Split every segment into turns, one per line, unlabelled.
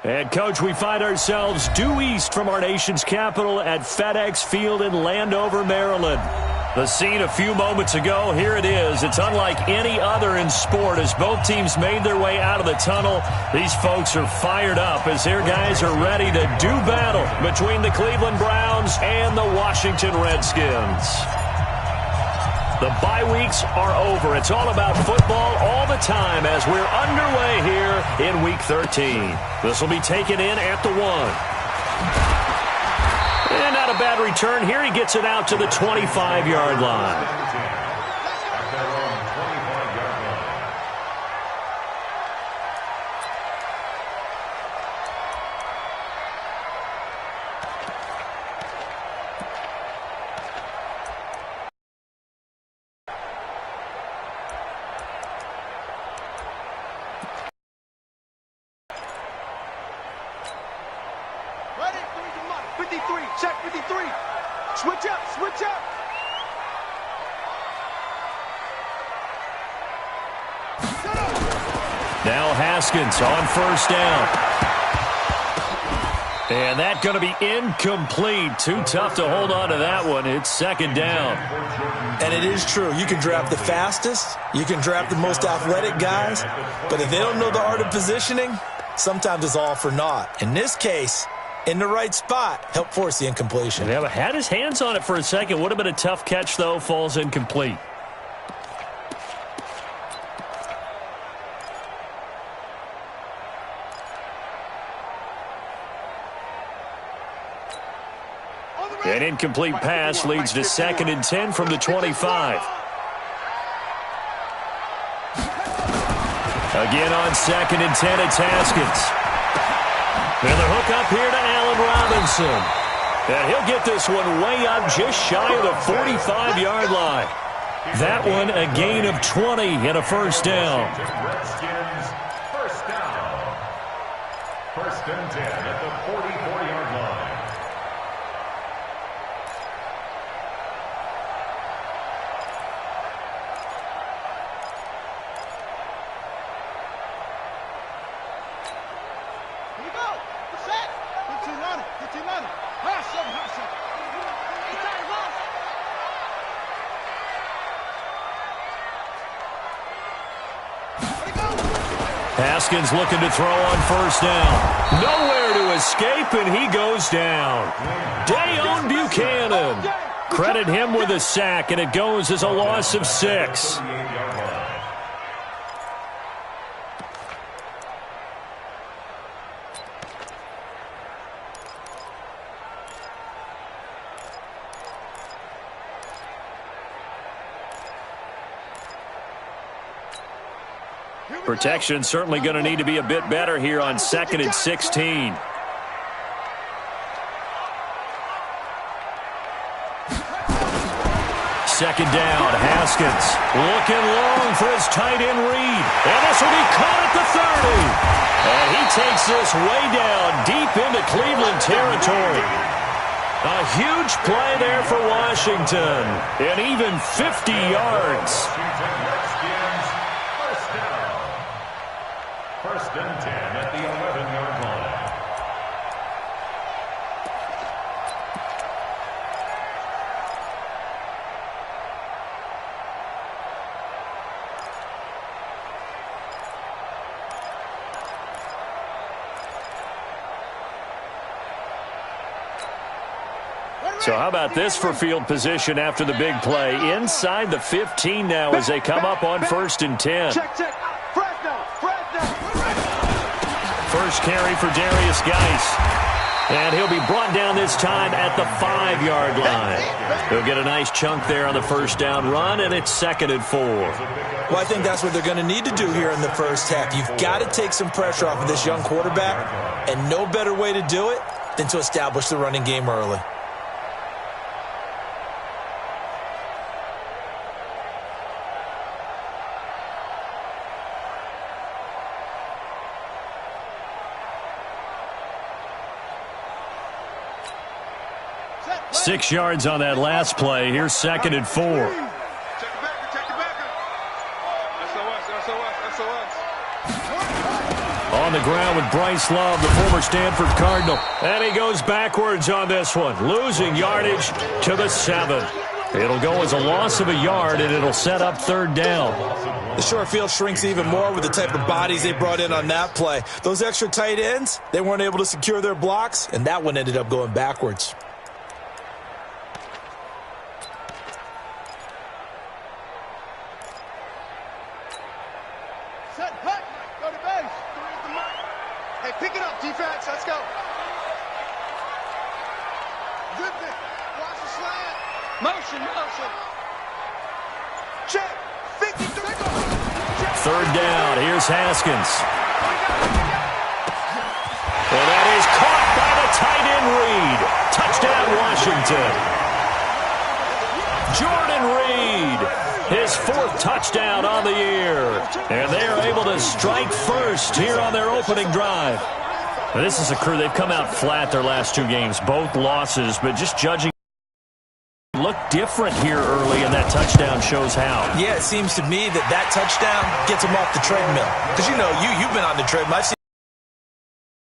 And, Coach, we find ourselves due east from our nation's capital at FedEx Field in Landover, Maryland. The scene a few moments ago, here it is. It's unlike any other in sport as both teams made their way out of the tunnel. These folks are fired up as their guys are ready to do battle between the Cleveland Browns and the Washington Redskins. The bye weeks are over. It's all about football all the time as we're underway here in Week 13. This will be taken in at the 1. And not a bad return here. He gets it out to the 25-yard line.
Check 53. Switch up, switch up.
Now Haskins on first down. And that's going to be incomplete. Too tough to hold on to that one. It's second down.
And it is true. You can draft the fastest. You can draft the most athletic guys. But if they don't know the art of positioning, sometimes it's all for naught. In this case, in the right spot, help force the incompletion.
Yeah, had his hands on it for a second. Would have been a tough catch, though. Falls incomplete. An incomplete pass leads to 2nd and 10 from the 25. Again on 2nd and 10, it's Haskins. And the hook up here to Allen Robinson. And he'll get this one way up just shy of the 45-yard line. That one a gain of 20 and a first down.
Redskins first down. 1st and 10 at the 44-yard line.
Haskins looking to throw on first down. Nowhere to escape, and he goes down. Dayon Buchanan. Credit him with a sack, and it goes as a loss of 6. Protection certainly going to need to be a bit better here on 2nd and 16. Second down, Haskins looking long for his tight end read. And this will be caught at the 30. And he takes this way down deep into Cleveland territory. A huge play there for Washington. And even 50 yards.
1st and 10 at the 11-yard line.
So how about this for field position after the big play? Inside the 15 now as they come up on 1st and 10.
Check.
First carry for Darius Geis. And he'll be brought down this time at the 5-yard line. He'll get a nice chunk there on the first down run, and it's 2nd and 4.
Well, I think that's what they're going to need to do here in the first half. You've got to take some pressure off of this young quarterback, and no better way to do it than to establish the running game early.
Six yards on that last play. Here's 2nd and 4. On on the ground with Bryce Love, the former Stanford Cardinal. And he goes backwards on this one, losing yardage to the 7. It'll go as a loss of a yard, and it'll set up third down.
The short field shrinks even more with the type of bodies they brought in on that play. Those extra tight ends, they weren't able to secure their blocks, and that one ended up going backwards.
Set, hut, go to base. Hey, pick it up, defense. Let's go. Good thing. Watch the slant. Motion. Check. 53.
Third down. Here's Haskins. And that is caught by the tight end Reed. Touchdown, Washington. Jordan Reed, his 4th touchdown on the year. And they are able to strike first here on their opening drive. Now, this is a crew. They've come out flat their last 2 games, both losses, but just judging. Look different here early, and that touchdown shows how.
Yeah, it seems to me that touchdown gets them off the treadmill. Because, you know, you've been on the treadmill. I've seen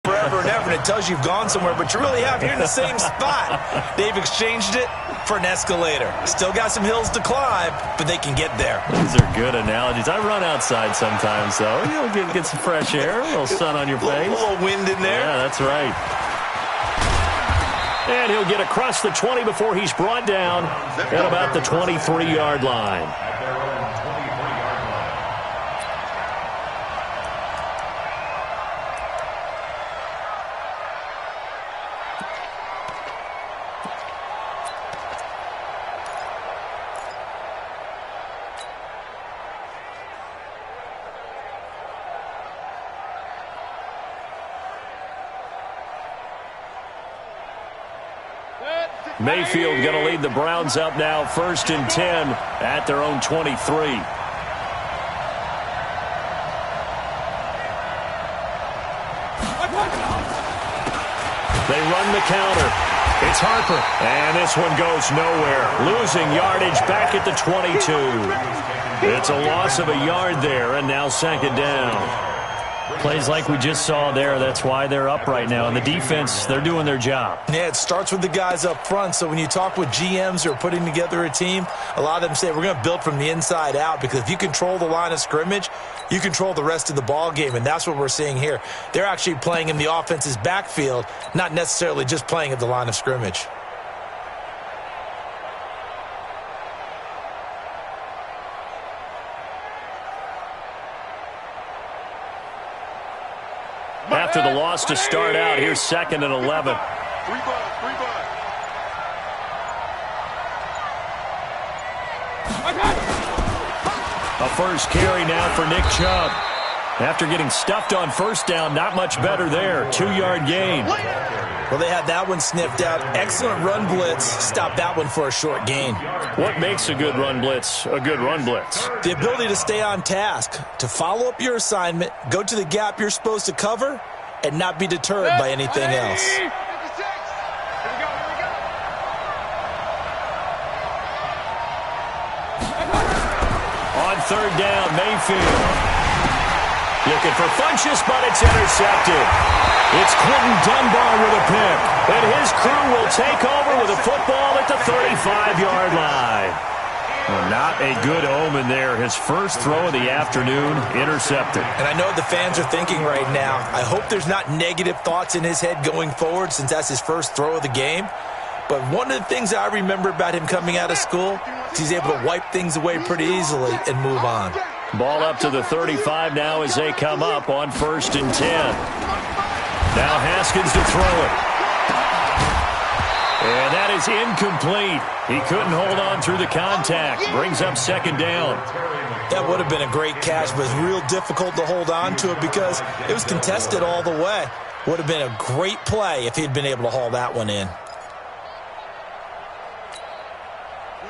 forever and ever, and it tells you've gone somewhere, but you really have. You're in the same spot. They've exchanged it for an escalator. Still got some hills to climb, but they can get there.
These are good analogies. I run outside sometimes, though. You'll get some fresh air, a little sun on your face.
A little wind in there.
Yeah, that's right. And he'll get across the 20 before he's brought down at about the 23-yard line. Mayfield going to lead the Browns up now, 1st and 10 at their own 23. They run the counter. It's Harper. And this one goes nowhere. Losing yardage back at the 22. It's a loss of a yard there, and now 2nd down. Plays like we just saw there. That's why they're up right now. And the defense, they're doing their job.
Yeah, it starts with the guys up front. So when you talk with GMs who are putting together a team, a lot of them say we're going to build from the inside out, because if you control the line of scrimmage, you control the rest of the ball game, and that's what we're seeing here. They're actually playing in the offense's backfield, not necessarily just playing at the line of scrimmage.
After the loss to start out, here's 2nd and 11. A first carry now for Nick Chubb. After getting stuffed on 1st down, not much better there. 2-yard gain.
Well, they had that one sniffed out. Excellent run blitz. Stop that one for a short gain.
What makes a good run blitz a good run blitz?
The ability to stay on task, to follow up your assignment, go to the gap you're supposed to cover, and not be deterred by anything else.
On 3rd down, Mayfield. Looking for Funchess, but it's intercepted. It's Quentin Dunbar with a pick. And his crew will take over with a football at the 35-yard line. Well, not a good omen there. His first throw of the afternoon, intercepted.
And I know what the fans are thinking right now. I hope there's not negative thoughts in his head going forward, since that's his first throw of the game. But one of the things I remember about him coming out of school is he's able to wipe things away pretty easily and move on.
Ball up to the 35 now as they come up on 1st and 10. Now Haskins to throw it. And that is incomplete. He couldn't hold on through the contact. Brings up 2nd down.
That would have been a great catch, but it's real difficult to hold on to it because it was contested all the way. Would have been a great play if he'd been able to haul that one in.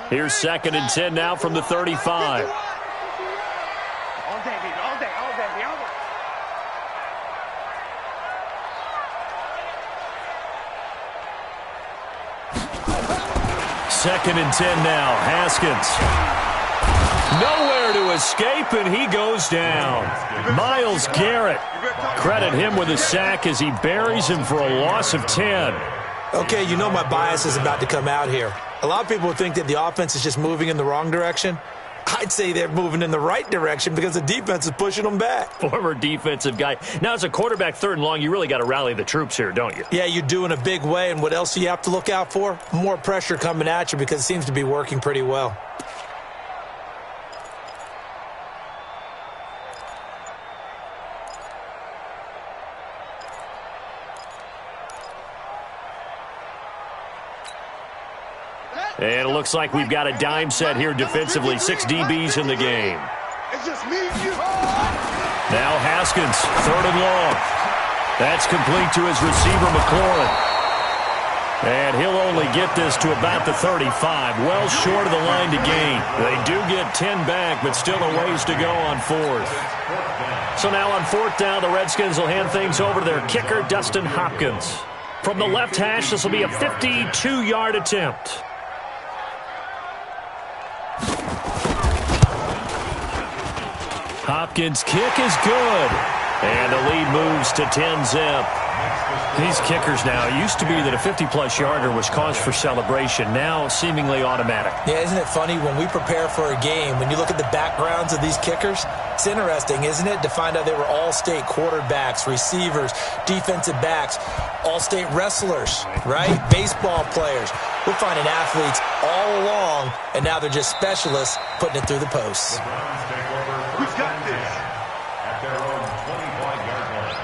Here's 2nd and 10 now from the 35. Second and 10 now. Haskins. Nowhere to escape, and he goes down. Myles Garrett Credit him with a sack as he buries him for a loss of 10.
Okay, you know my bias is about to come out here. A lot of people think that the offense is just moving in the wrong direction. I'd say they're moving in the right direction because the defense is pushing them back.
Former defensive guy. Now, as a quarterback, 3rd and long, you really got to rally the troops here, don't you?
Yeah, you do in a big way. And what else do you have to look out for? More pressure coming at you because it seems to be working pretty well.
And it looks like we've got a dime set here defensively. 6 DBs in the game.
It's just me and you.
Now Haskins, 3rd and long. That's complete to his receiver, McLaurin. And he'll only get this to about the 35. Well short of the line to gain. They do get 10 back, but still a ways to go on 4th. So now on 4th down, the Redskins will hand things over to their kicker, Dustin Hopkins. From the left hash, this will be a 52-yard attempt. Hopkins' kick is good. And the lead moves to 10-zip. These kickers now, it used to be that a 50-plus yarder was cause for celebration. Now seemingly automatic.
Yeah, isn't it funny when we prepare for a game, when you look at the backgrounds of these kickers, it's interesting, isn't it, to find out they were all-state quarterbacks, receivers, defensive backs, all-state wrestlers, right? Baseball players. We're finding athletes all along, and now they're just specialists putting it through the posts.
Who's got this?
At their own 25-yard line.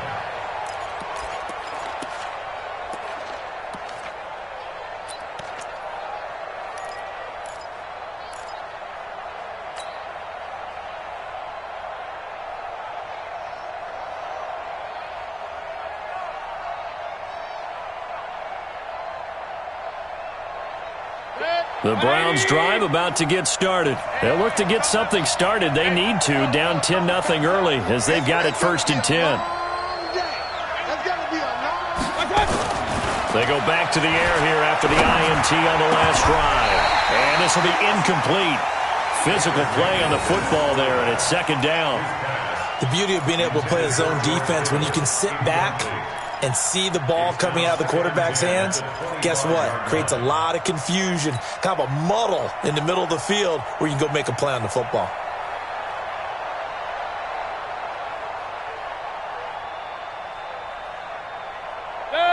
The Browns drive about to get started. They'll look to get something started. They need to, down 10-0 early as they've got it 1st and 10. They go back to the air here after the INT on the last drive. And this will be incomplete. Physical play on the football there, and it's 2nd down.
The beauty of being able to play a zone defense when you can sit back and see the ball coming out of the quarterback's hands, guess what? Creates a lot of confusion, kind of a muddle in the middle of the field where you can go make a play on the football.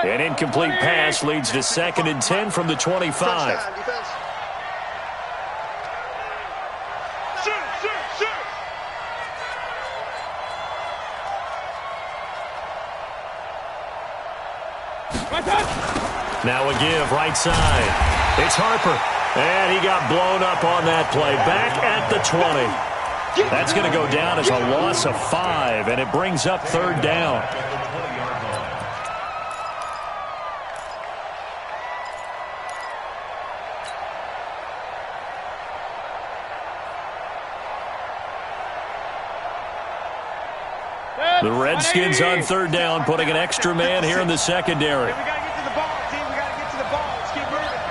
An incomplete pass leads to 2nd and 10 from the 25. Now a give, right side. It's Harper. And he got blown up on that play. Back at the 20. That's going to go down as a loss of 5, and it brings up 3rd down. The Redskins on 3rd down, putting an extra man here in the secondary.
We got to get to the ball, team. We got to get to the ball. Let's keep moving.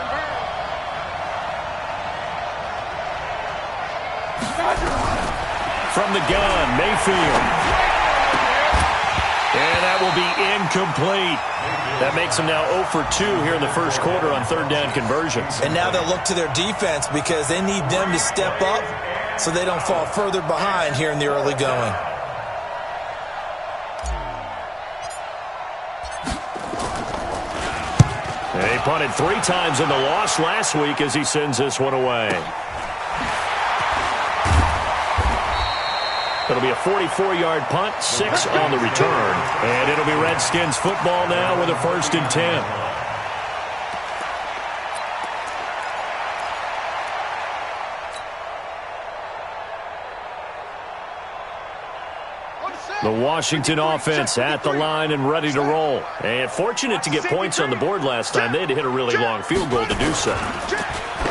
From the gun, Mayfield. And that will be incomplete. That makes them now 0 for 2 here in the first quarter on 3rd down conversions.
And now they'll look to their defense because they need them to step up so they don't fall further behind here in the early going.
And he punted 3 times in the loss last week as he sends this one away. It'll be a 44-yard punt, 6 on the return. And it'll be Redskins football now with a 1st and 10. The Washington offense at the line and ready to roll. And fortunate to get points on the board last time. They had to hit a really long field goal to do so.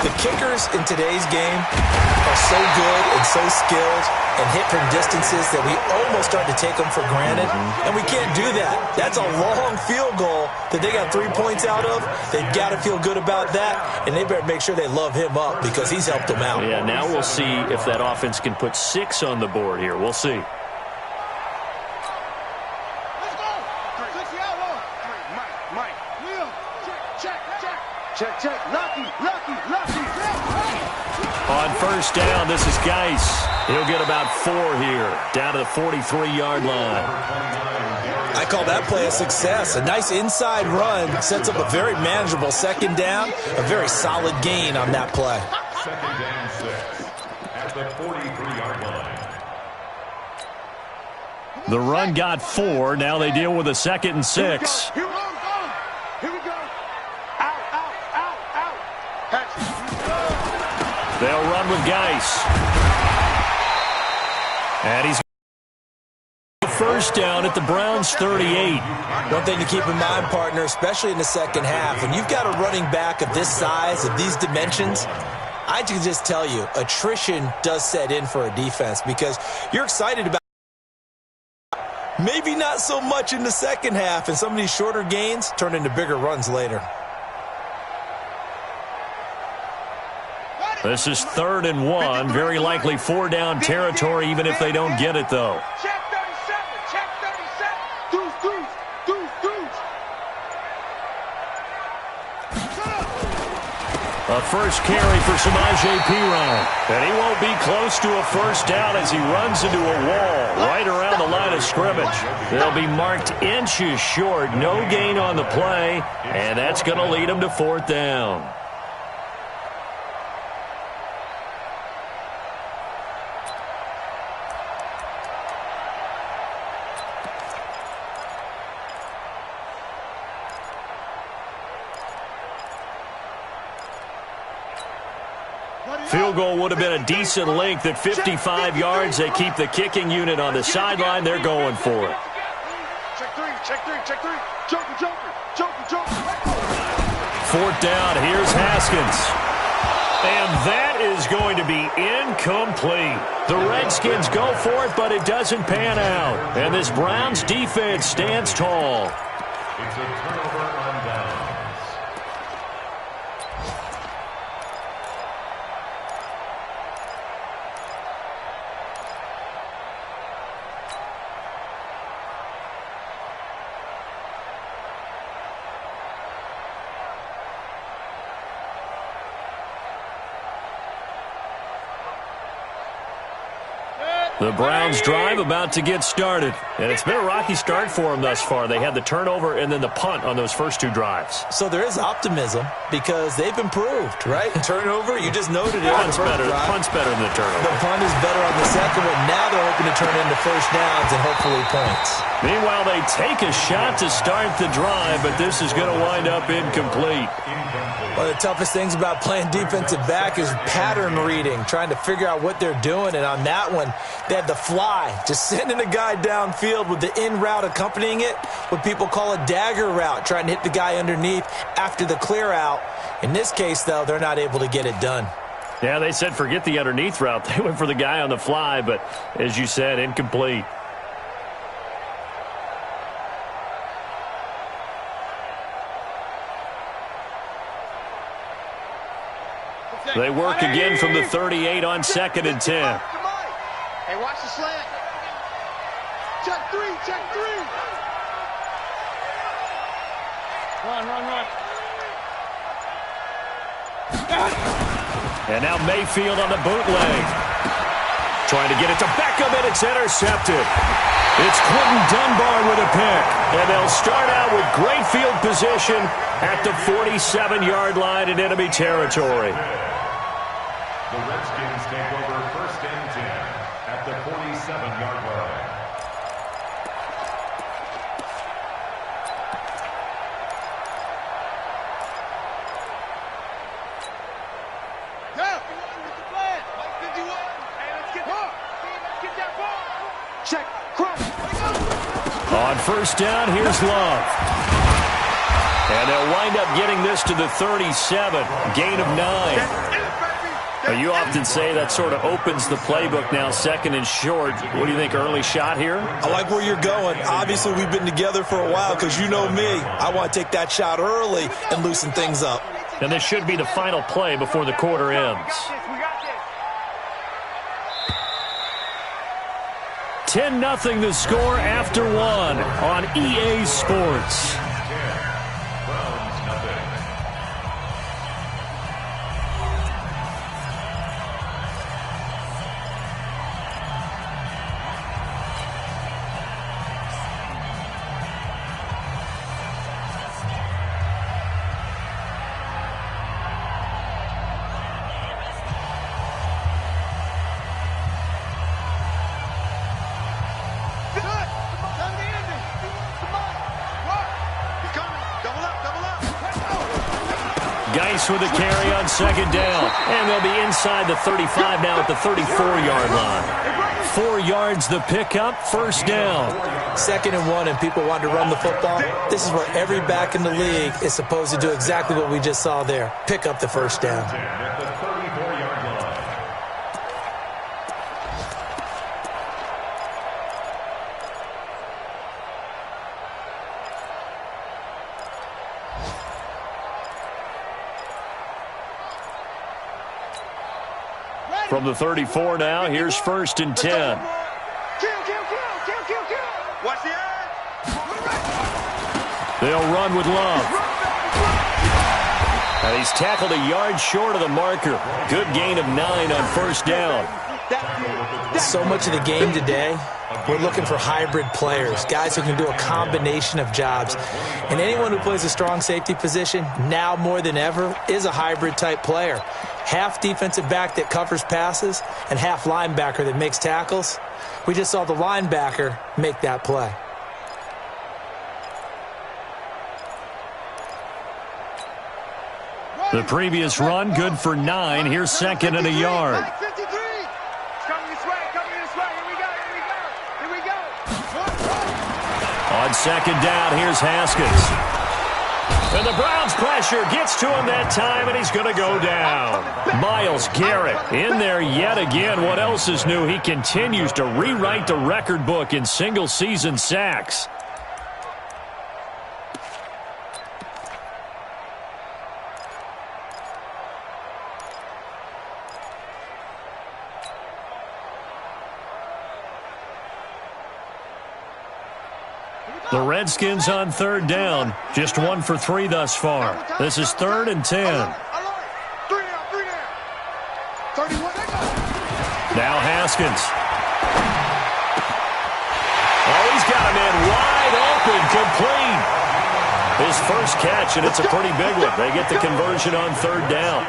The kickers in today's game are so good and so skilled and hit from distances that we almost start to take them for granted. And we can't do that. That's a long field goal that they got 3 points out of. They've got to feel good about that, and they better make sure they love him up because he's helped them out.
Yeah, now we'll see if that offense can put 6 on the board here. We'll see.
Check. Lucky.
On first down, this is Geis. He'll get about 4 here, down to the 43-yard line.
I call that play a success. A nice inside run sets up a very manageable second down, a very solid gain on that play.
Second down 6 at the 43-yard line.
The run got 4. Now they deal with a 2nd and 6.
Here we go. Out.
They'll run with Geis. And he's first down at the Browns' 38.
One thing to keep in mind, partner, especially in the second half, when you've got a running back of this size, of these dimensions, I can just tell you, attrition does set in for a defense because you're excited about maybe not so much in the second half, and some of these shorter gains turn into bigger runs later.
This is 3rd and 1. Very likely 4-down territory, even if they don't get it, though.
Check 37. Deuce.
A first carry for Samaje Perine. And he won't be close to a first down as he runs into a wall right around the line of scrimmage. They'll be marked inches short. No gain on the play, and that's going to lead them to 4th down. Field goal would have been a decent length at 55 yards. They keep the kicking unit on the sideline. They're going for it.
Check three. Joker.
4th down. Here's Haskins. And that is going to be incomplete. The Redskins go for it, but it doesn't pan out. And this Browns defense stands tall.
It's a turnover on downs.
The Browns drive about to get started. And it's been a rocky start for them thus far. They had the turnover and then the punt on those first 2 drives.
So there is optimism because they've improved, right? Turnover, you just noted it.
Punt's better than the turnover.
The punt is better on the second one. Now they're hoping to turn into first downs and hopefully points.
Meanwhile, they take a shot to start the drive, but this is going to wind up incomplete.
One of the toughest things about playing defensive back is pattern reading, trying to figure out what they're doing. And on that one, they had the fly, just sending a guy downfield with the in route accompanying it, what people call a dagger route, trying to hit the guy underneath after the clear out. In this case, though, they're not able to get it done.
Yeah, they said forget the underneath route. They went for the guy on the fly, but as you said, incomplete. They work again from the 38 on 2nd and 10.
Hey, watch the slant. Check three. Run.
And now Mayfield on the bootleg. Trying to get it to Beckham, and it's intercepted. It's Quentin Dunbar with a pick. And they'll start out with great field position at the 47-yard line in enemy territory.
The Redskins take over 1st and 10 at the 47-yard line.
Check. Cross.
On first down, here's Love. And they'll wind up getting this to the 37. Gain of 9. Now, you often say that sort of opens the playbook now, 2nd and short. What do you think, early shot here?
I like where you're going. Obviously, we've been together for a while because you know me. I want to take that shot early and loosen things up.
And this should be the final play before the quarter ends. 10-0 the score after 1 on EA Sports. Geis with the carry on second down. And they'll be inside the 35 now at the 34-yard line. 4 yards the pickup, first down.
2nd and 1, and people want to run the football. This is where every back in the league is supposed to do exactly what we just saw there. Pick up the first down.
From the 34 now, here's 1st and 10.
Watch the edge.
They'll run with Love. And he's tackled a yard short of the marker. Good gain of 9 on first down.
So much of the game today, we're looking for hybrid players, guys who can do a combination of jobs. And anyone who plays a strong safety position, now more than ever, is a hybrid-type player. Half defensive back that covers passes and half linebacker that makes tackles. We just saw the linebacker make that play.
The previous run, good for 9. Here's 2nd and a yard. On 2nd down, here's Haskins. And the Browns pressure gets to him that time, and he's going to go down. Myles Garrett in there yet again. What else is new? He continues to rewrite the record book in single-season sacks. The Redskins on 3rd down. Just 1 for 3 thus far. This is 3rd and 10. Now Haskins. Oh, he's got a man wide open, complete. His first catch, and it's a pretty big one. They get the conversion on 3rd down.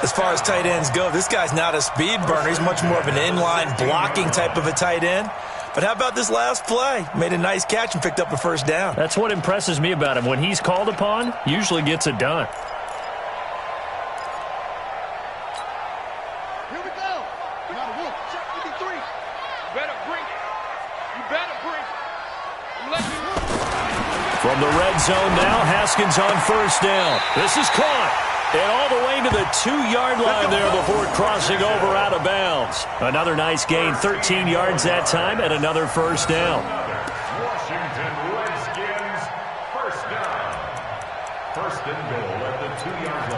As far as tight ends go, this guy's not a speed burner. He's much more of an inline blocking type of a tight end. But how about this last play? Made a nice catch and picked up a first down.
That's what impresses me about him. When he's called upon, usually gets it done.
Here we go. We got a wolf. Check 53. You better bring it. You better bring it.
From the red zone now, Haskins on 1st down. This is caught. And all the way to the 2-yard line there before crossing over out of bounds. Another nice gain, 13 yards that time, and another first down.
Washington Redskins, first down. 1st and goal at the 2-yard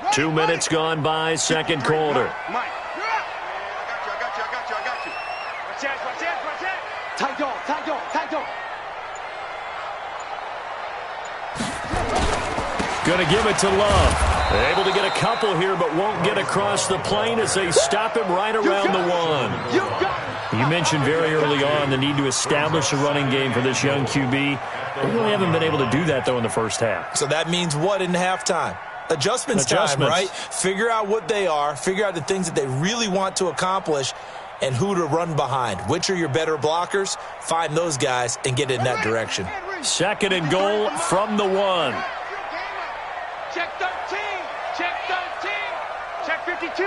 line.
Two minutes gone by, 2nd quarter.
Mike. Tight dog, tight dog, tight dog.
Going to give it to Love. They're able to get a couple here, but won't get across the plane as they stop him right around the 1. You mentioned very early on the need to establish a running game for this young QB. They really haven't been able to do that, though, in the first half.
So that means what in halftime? Adjustments time, right? Figure out what they are, figure out the things that they really want to accomplish, and who to run behind. Which are your better blockers? Find those guys and get in that direction.
2nd and goal from the 1.
Check 13. Check 13. Check 52.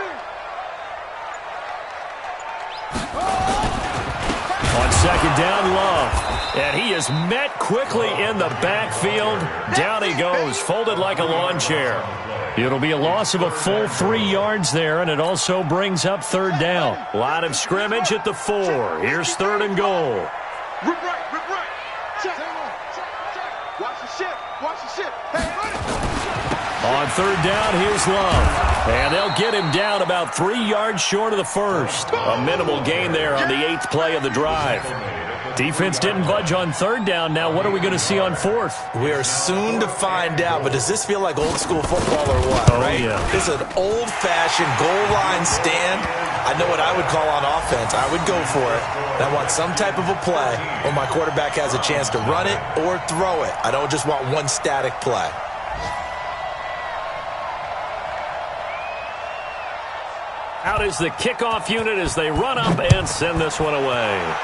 On 2nd down, Love. And he is met quickly in the backfield. Down he goes, folded like a lawn chair. It'll be a loss of a full 3 yards there, and it also brings up 3rd down. Line of scrimmage at the 4. Here's 3rd and goal.
Rip right, rip right. Check. Watch the ship, watch the ship. Hey, run it.
On 3rd down, here's Love. And they'll get him down about 3 yards short of the first. A minimal gain there on the 8th play of the drive. Defense didn't budge on 3rd down. Now what are we going to see on 4th?
We are soon to find out, but does this feel like old school football or what, right?
Yeah.
This is an old-fashioned goal line stand. I know what I would call on offense. I would go for it. And I want some type of a play where my quarterback has a chance to run it or throw it. I don't just want one static play.
Out is the kickoff unit as they run up and send this one away.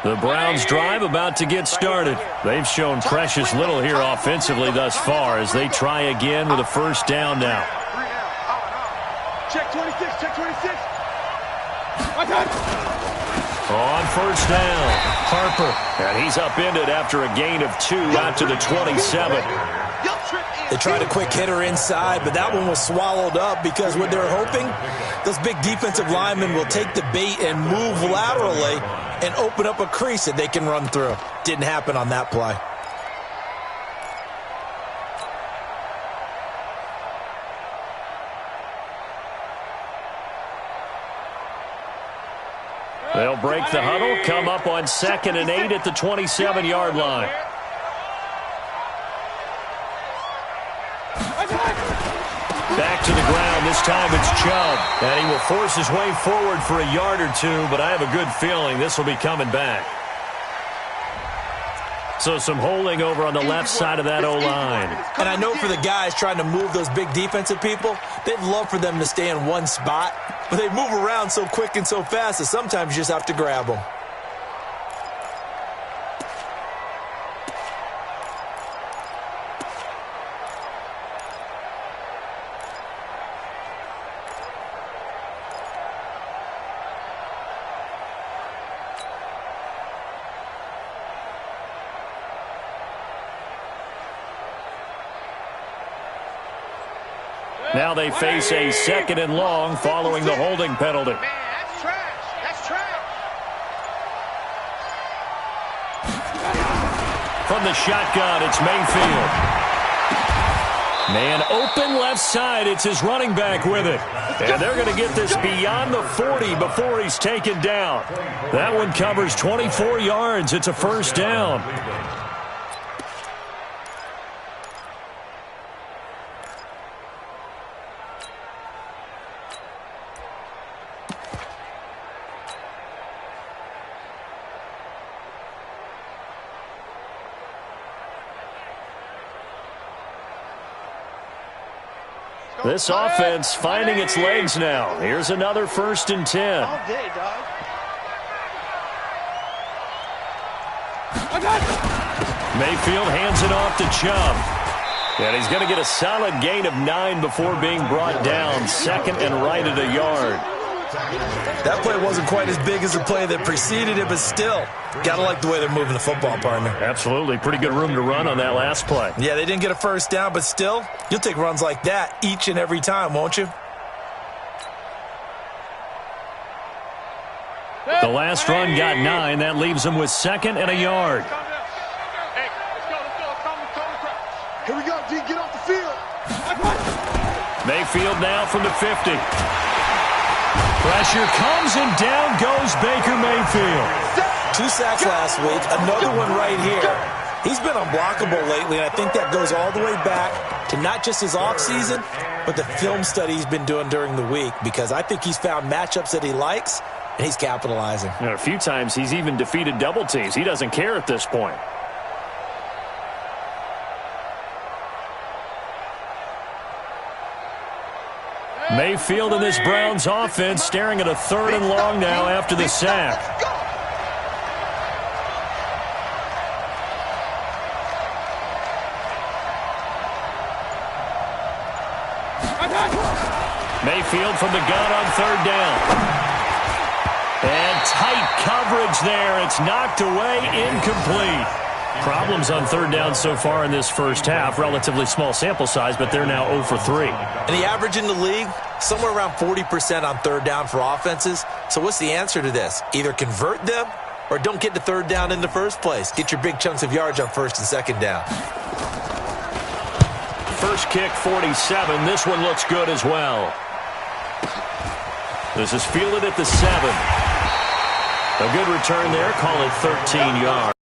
The Browns' drive about to get started. They've shown precious little here offensively thus far as they try again with a first down now.
Check 26, check 26.
On first down, Harper. And he's upended after a gain of 2 out to the 27.
They tried a quick hitter inside, but that one was swallowed up because what they're hoping, those big defensive linemen will take the bait and move laterally and open up a crease that they can run through. Didn't happen on that play.
They'll break the huddle, come up on 2nd and 8 at the 27-yard line. Back to the ground. This time it's Chubb. And he will force his way forward for a yard or 2, but I have a good feeling this will be coming back. So some holding over on the left side of that O-line.
And I know for the guys trying to move those big defensive people, they'd love for them to stay in one spot, but they move around so quick and so fast that sometimes you just have to grab them.
Now they face a 2nd and long following the holding penalty.
Man, that's trash. That's trash.
From the shotgun, it's Mayfield. Man open left side. It's his running back with it. And they're going to get this beyond the 40 before he's taken down. That one covers 24 yards. It's a first down. This offense finding its legs now. Here's another 1st and 10.
All day, dog.
Mayfield hands it off to Chubb. And he's going to get a solid gain of 9 before being brought down. 2nd and right at a yard.
That play wasn't quite as big as the play that preceded it, but still, gotta like the way they're moving the football, partner.
Absolutely. Pretty good room to run on that last play.
Yeah, they didn't get a first down, but still, you'll take runs like that each and every time, won't you?
The last run got 9. That leaves them with 2nd and a yard.
Hey, let's go. Here we go, D. Get off the field.
Mayfield now from the 50. Pressure comes and down goes Baker Mayfield.
2 sacks last week, another one right here. He's been unblockable lately, and I think that goes all the way back to not just his offseason, but the film study he's been doing during the week, because I think he's found matchups that he likes, and he's capitalizing.
And a few times he's even defeated double teams. He doesn't care at this point. Mayfield and this Browns offense staring at a 3rd and long now after the sack. Mayfield from the gun on 3rd down. And tight coverage there. It's knocked away, incomplete. Problems on 3rd down so far in this first half. Relatively small sample size, but they're now 0 for 3.
And the average in the league, somewhere around 40% on 3rd down for offenses. So what's the answer to this? Either convert them or don't get to third down in the first place. Get your big chunks of yards on first and second down.
First kick, 47. This one looks good as well. This is fielded at the 7. A good return there. Call it 13 yards.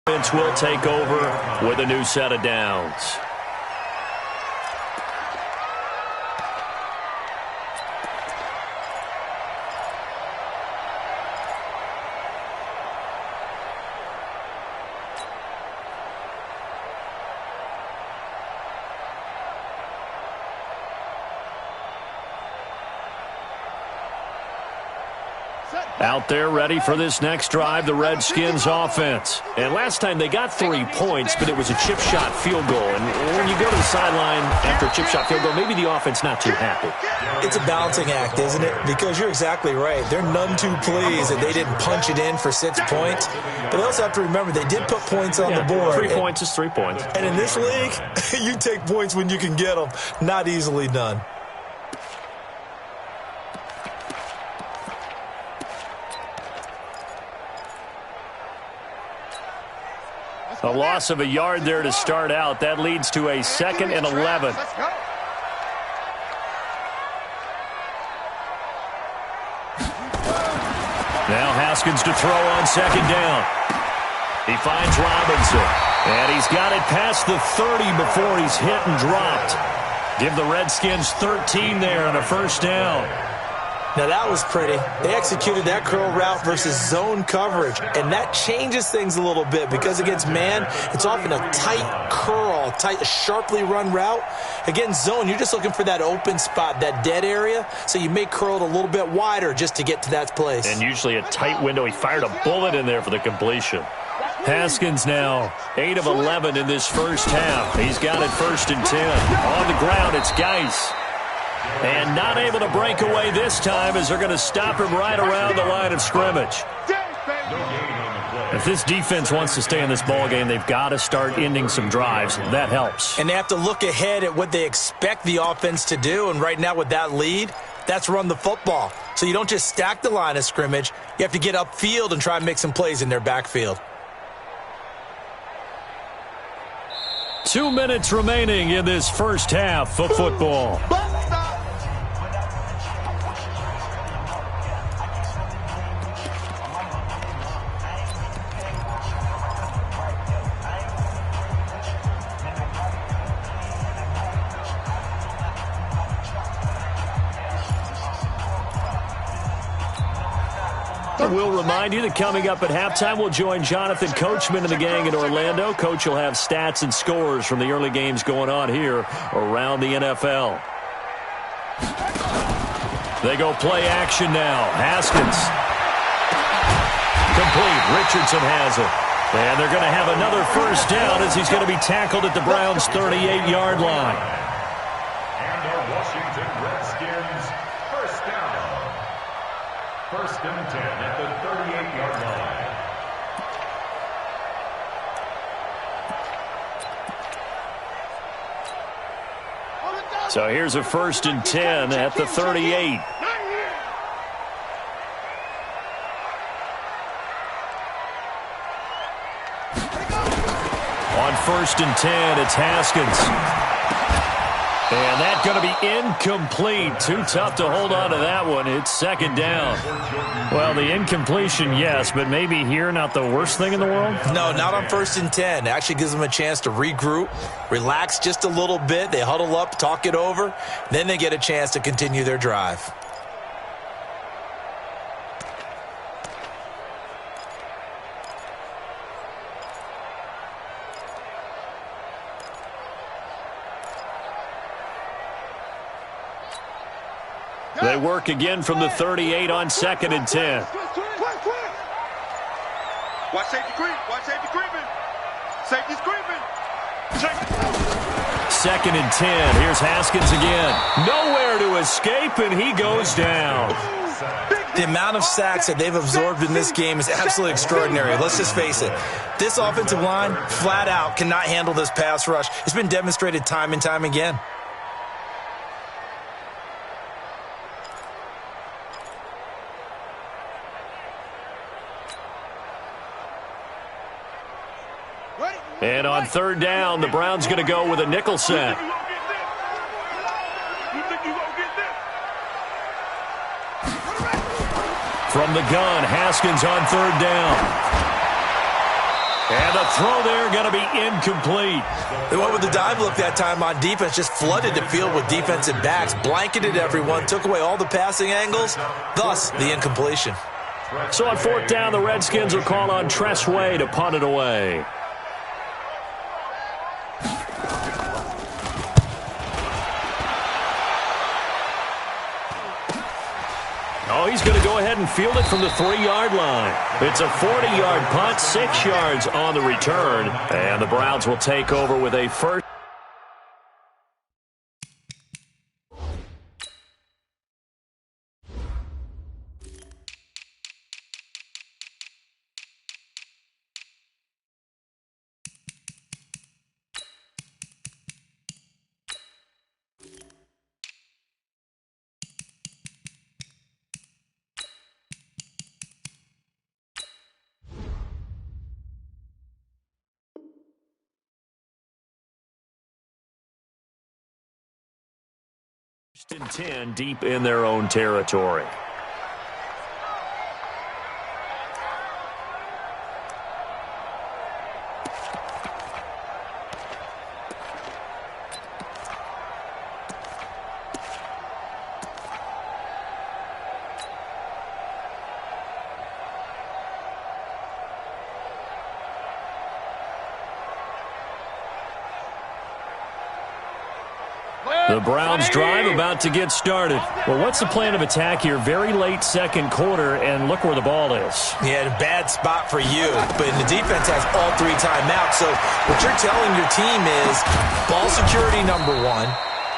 Offense will take over with a new set of downs. Out there ready for this next drive, the Redskins offense. And last time they got 3 points, but it was a chip shot field goal. And when you go to the sideline after a chip shot field goal, maybe the offense not too happy.
It's a balancing act, isn't it? Because you're exactly right. They're none too pleased that they didn't punch it in for 6 points. But they also have to remember they did put points on the board.
3 points is 3 points.
And in this league, you take points when you can get them. Not easily done.
A loss of a yard there to start out. That leads to a 2nd and 11. Now Haskins to throw on 2nd down. He finds Robinson. And he's got it past the 30 before he's hit and dropped. Give the Redskins 13 there on a 1st down.
Now, that was pretty. They executed that curl route versus zone coverage, and that changes things a little bit because against man, it's often a tight curl, tight, sharply run route. Against zone, you're just looking for that open spot, that dead area, so you may curl it a little bit wider just to get to that place.
And usually a tight window. He fired a bullet in there for the completion. Haskins now 8 of 11 in this first half. He's got it 1st and 10. On the ground, it's Geis. And not able to break away this time as they're going to stop him right around the line of scrimmage. If this defense wants to stay in this ballgame, they've got to start ending some drives. That helps.
And they have to look ahead at what they expect the offense to do. And right now with that lead, that's run the football. So you don't just stack the line of scrimmage. You have to get upfield and try and make some plays in their backfield.
2 minutes remaining in this first half of football. We'll remind you that coming up at halftime, we'll join Jonathan Coachman and the gang in Orlando. Coach will have stats and scores from the early games going on here around the NFL. They go play action now. Haskins. Complete. Richardson has it. And they're going to have another 1st down as he's going to be tackled at the Browns' 38-yard line.
And our Washington Redskins 1st down. 1st and 10 at the 38-yard line.
So here's a 1st and 10 at the 38. On 1st and 10, it's Haskins. And that's going to be incomplete. Too tough to hold on to that one. It's 2nd down. Well, the incompletion, yes, but maybe here not the worst thing in the world?
No, not on 1st and 10. It actually gives them a chance to regroup, relax just a little bit. They huddle up, talk it over. Then they get a chance to continue their drive.
They work again from the 38 on 2nd and 10.
Watch safety creep. Watch safety creeping. Safety's creeping.
2nd and 10. Here's Haskins again. Nowhere to escape, and he goes down.
The amount of sacks that they've absorbed in this game is absolutely extraordinary. Let's just face it. This offensive line, flat out, cannot handle this pass rush. It's been demonstrated time and time again.
And on third down, the Browns going to go with a nickel set. From the gun, Haskins on third down. And the throw there going to be incomplete.
They went with the dime look that time on defense, just flooded the field with defensive backs, blanketed everyone, took away all the passing angles, thus the incompletion.
So on fourth down, the Redskins will call on Tress Way to punt it away. Oh, he's going to go ahead and field it from the 3-yard line. It's a 40-yard punt, 6 yards on the return. And the Browns will take over with a first. And 10 deep in their own territory. The Browns drive about to get started. Well, what's the plan of attack here? Very late second quarter, and look where the ball is.
Yeah, a bad spot for you, but the defense has all 3 timeouts. So what you're telling your team is ball security #1.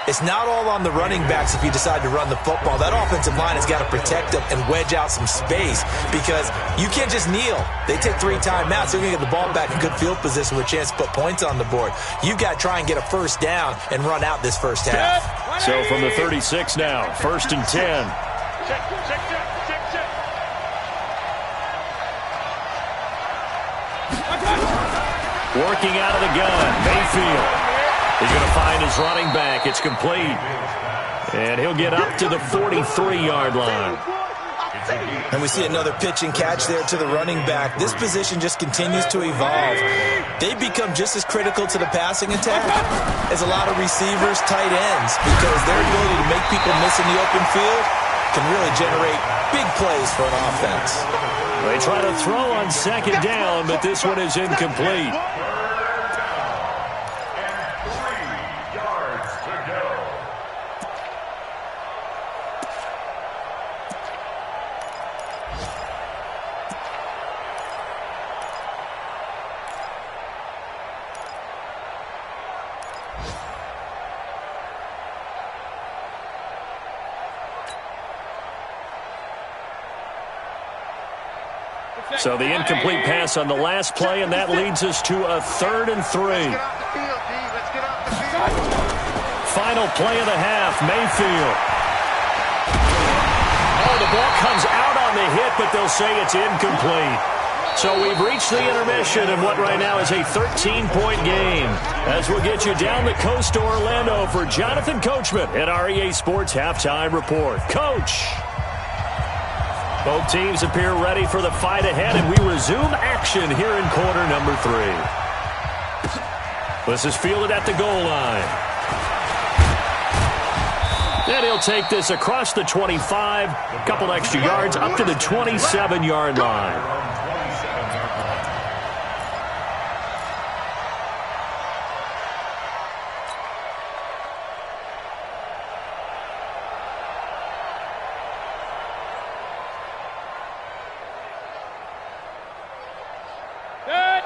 It's not all on the running backs if you decide to run the football. That offensive line has got to protect them and wedge out some space because you can't just kneel. They take 3 timeouts. They're going to get the ball back in good field position with a chance to put points on the board. You've got to try and get a first down and run out this first half.
So from the 36 now, 1st and 10. Working out of the gun, Mayfield. He's going to find his running back. It's complete. And he'll get up to the 43-yard line.
And we see another pitch and catch there to the running back. This position just continues to evolve. They become just as critical to the passing attack as a lot of receivers, tight ends, because their ability to make people miss in the open field can really generate big plays for an offense.
They try to throw on second down, but this one is incomplete. So the incomplete pass on the last play, and that leads us to a 3rd and 3. Final play of the half, Mayfield. Oh, the ball comes out on the hit, but they'll say it's incomplete. So we've reached the intermission in what right now is a 13-point game. As we'll get you down the coast to Orlando for Jonathan Coachman at our EA Sports Halftime Report. Coach! Both teams appear ready for the fight ahead, and we resume action here in quarter number 3. This is fielded at the goal line. And he'll take this across the 25, a couple extra yards, up to the 27-yard line.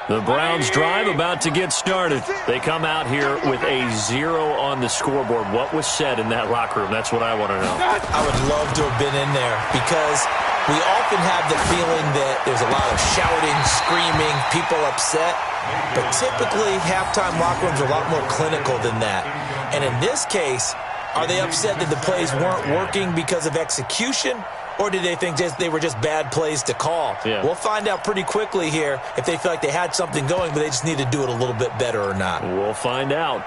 The Browns drive about to get started. They come out here with a 0 on the scoreboard. What was said in that locker room? That's what I want to know.
I would love to have been in there because we often have the feeling that there's a lot of shouting, screaming, people upset. But typically, halftime locker rooms are a lot more clinical than that. And in this case, are they upset that the plays weren't working because of execution? Or did they think they were just bad plays to call?
Yeah.
We'll find out pretty quickly here if they feel like they had something going, but they just need to do it a little bit better or not.
We'll find out.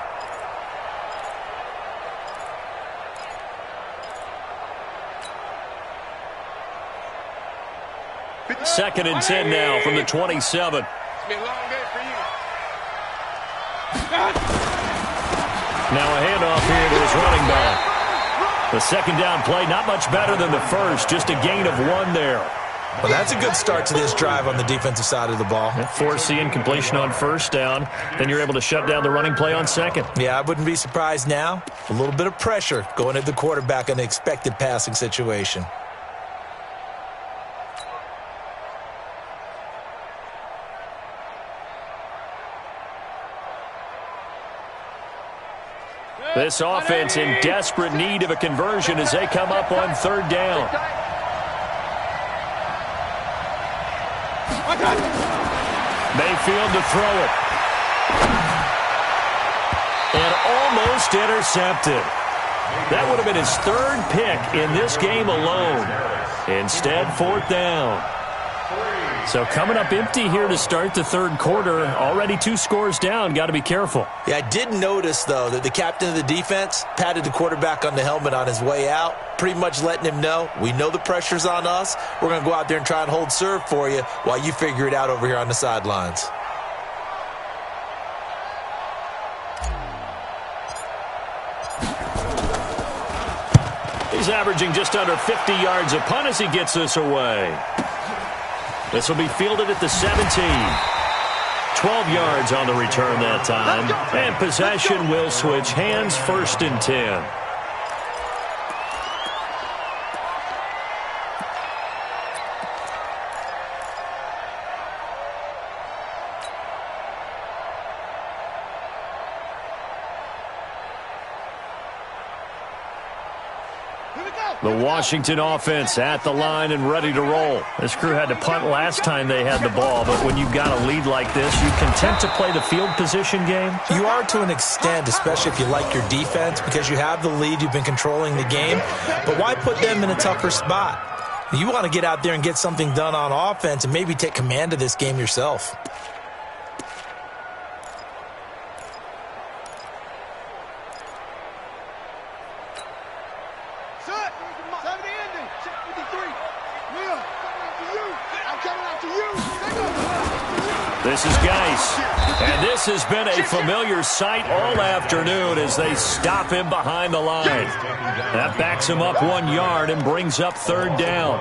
Second and 10 now from the 27.
It's been a long day for you.
Now a handoff here to his running back. The second down play, not much better than the first, just a gain of 1 there.
Well, that's a good start to this drive on the defensive side of the ball.
Force the incompletion on first down, then you're able to shut down the running play on second.
Yeah, I wouldn't be surprised now. A little bit of pressure going at the quarterback in an expected passing situation.
This offense in desperate need of a conversion as they come up on third down. Mayfield to throw it. And almost intercepted. That would have been his third pick in this game alone. Instead, fourth down. So coming up empty here to start the third quarter. Already 2 scores down. Got to be careful.
Yeah, I did notice, though, that the captain of the defense patted the quarterback on the helmet on his way out, pretty much letting him know, we know the pressure's on us. We're going to go out there and try and hold serve for you while you figure it out over here on the sidelines.
He's averaging just under 50 yards a punt as he gets this away. This will be fielded at the 17. 12 yards on the return that time. And possession will switch hands, first and 10. The Washington offense at the line and ready to roll. This crew had to punt last time they had the ball, but when you've got a lead like this, you content to play the field position game?
You are to an extent, especially if you like your defense, because you have the lead, you've been controlling the game. But why put them in a tougher spot? You want to get out there and get something done on offense and maybe take command of this game yourself.
This is Geis, and this has been a familiar sight all afternoon as they stop him behind the line. That backs him up 1 yard and brings up third down.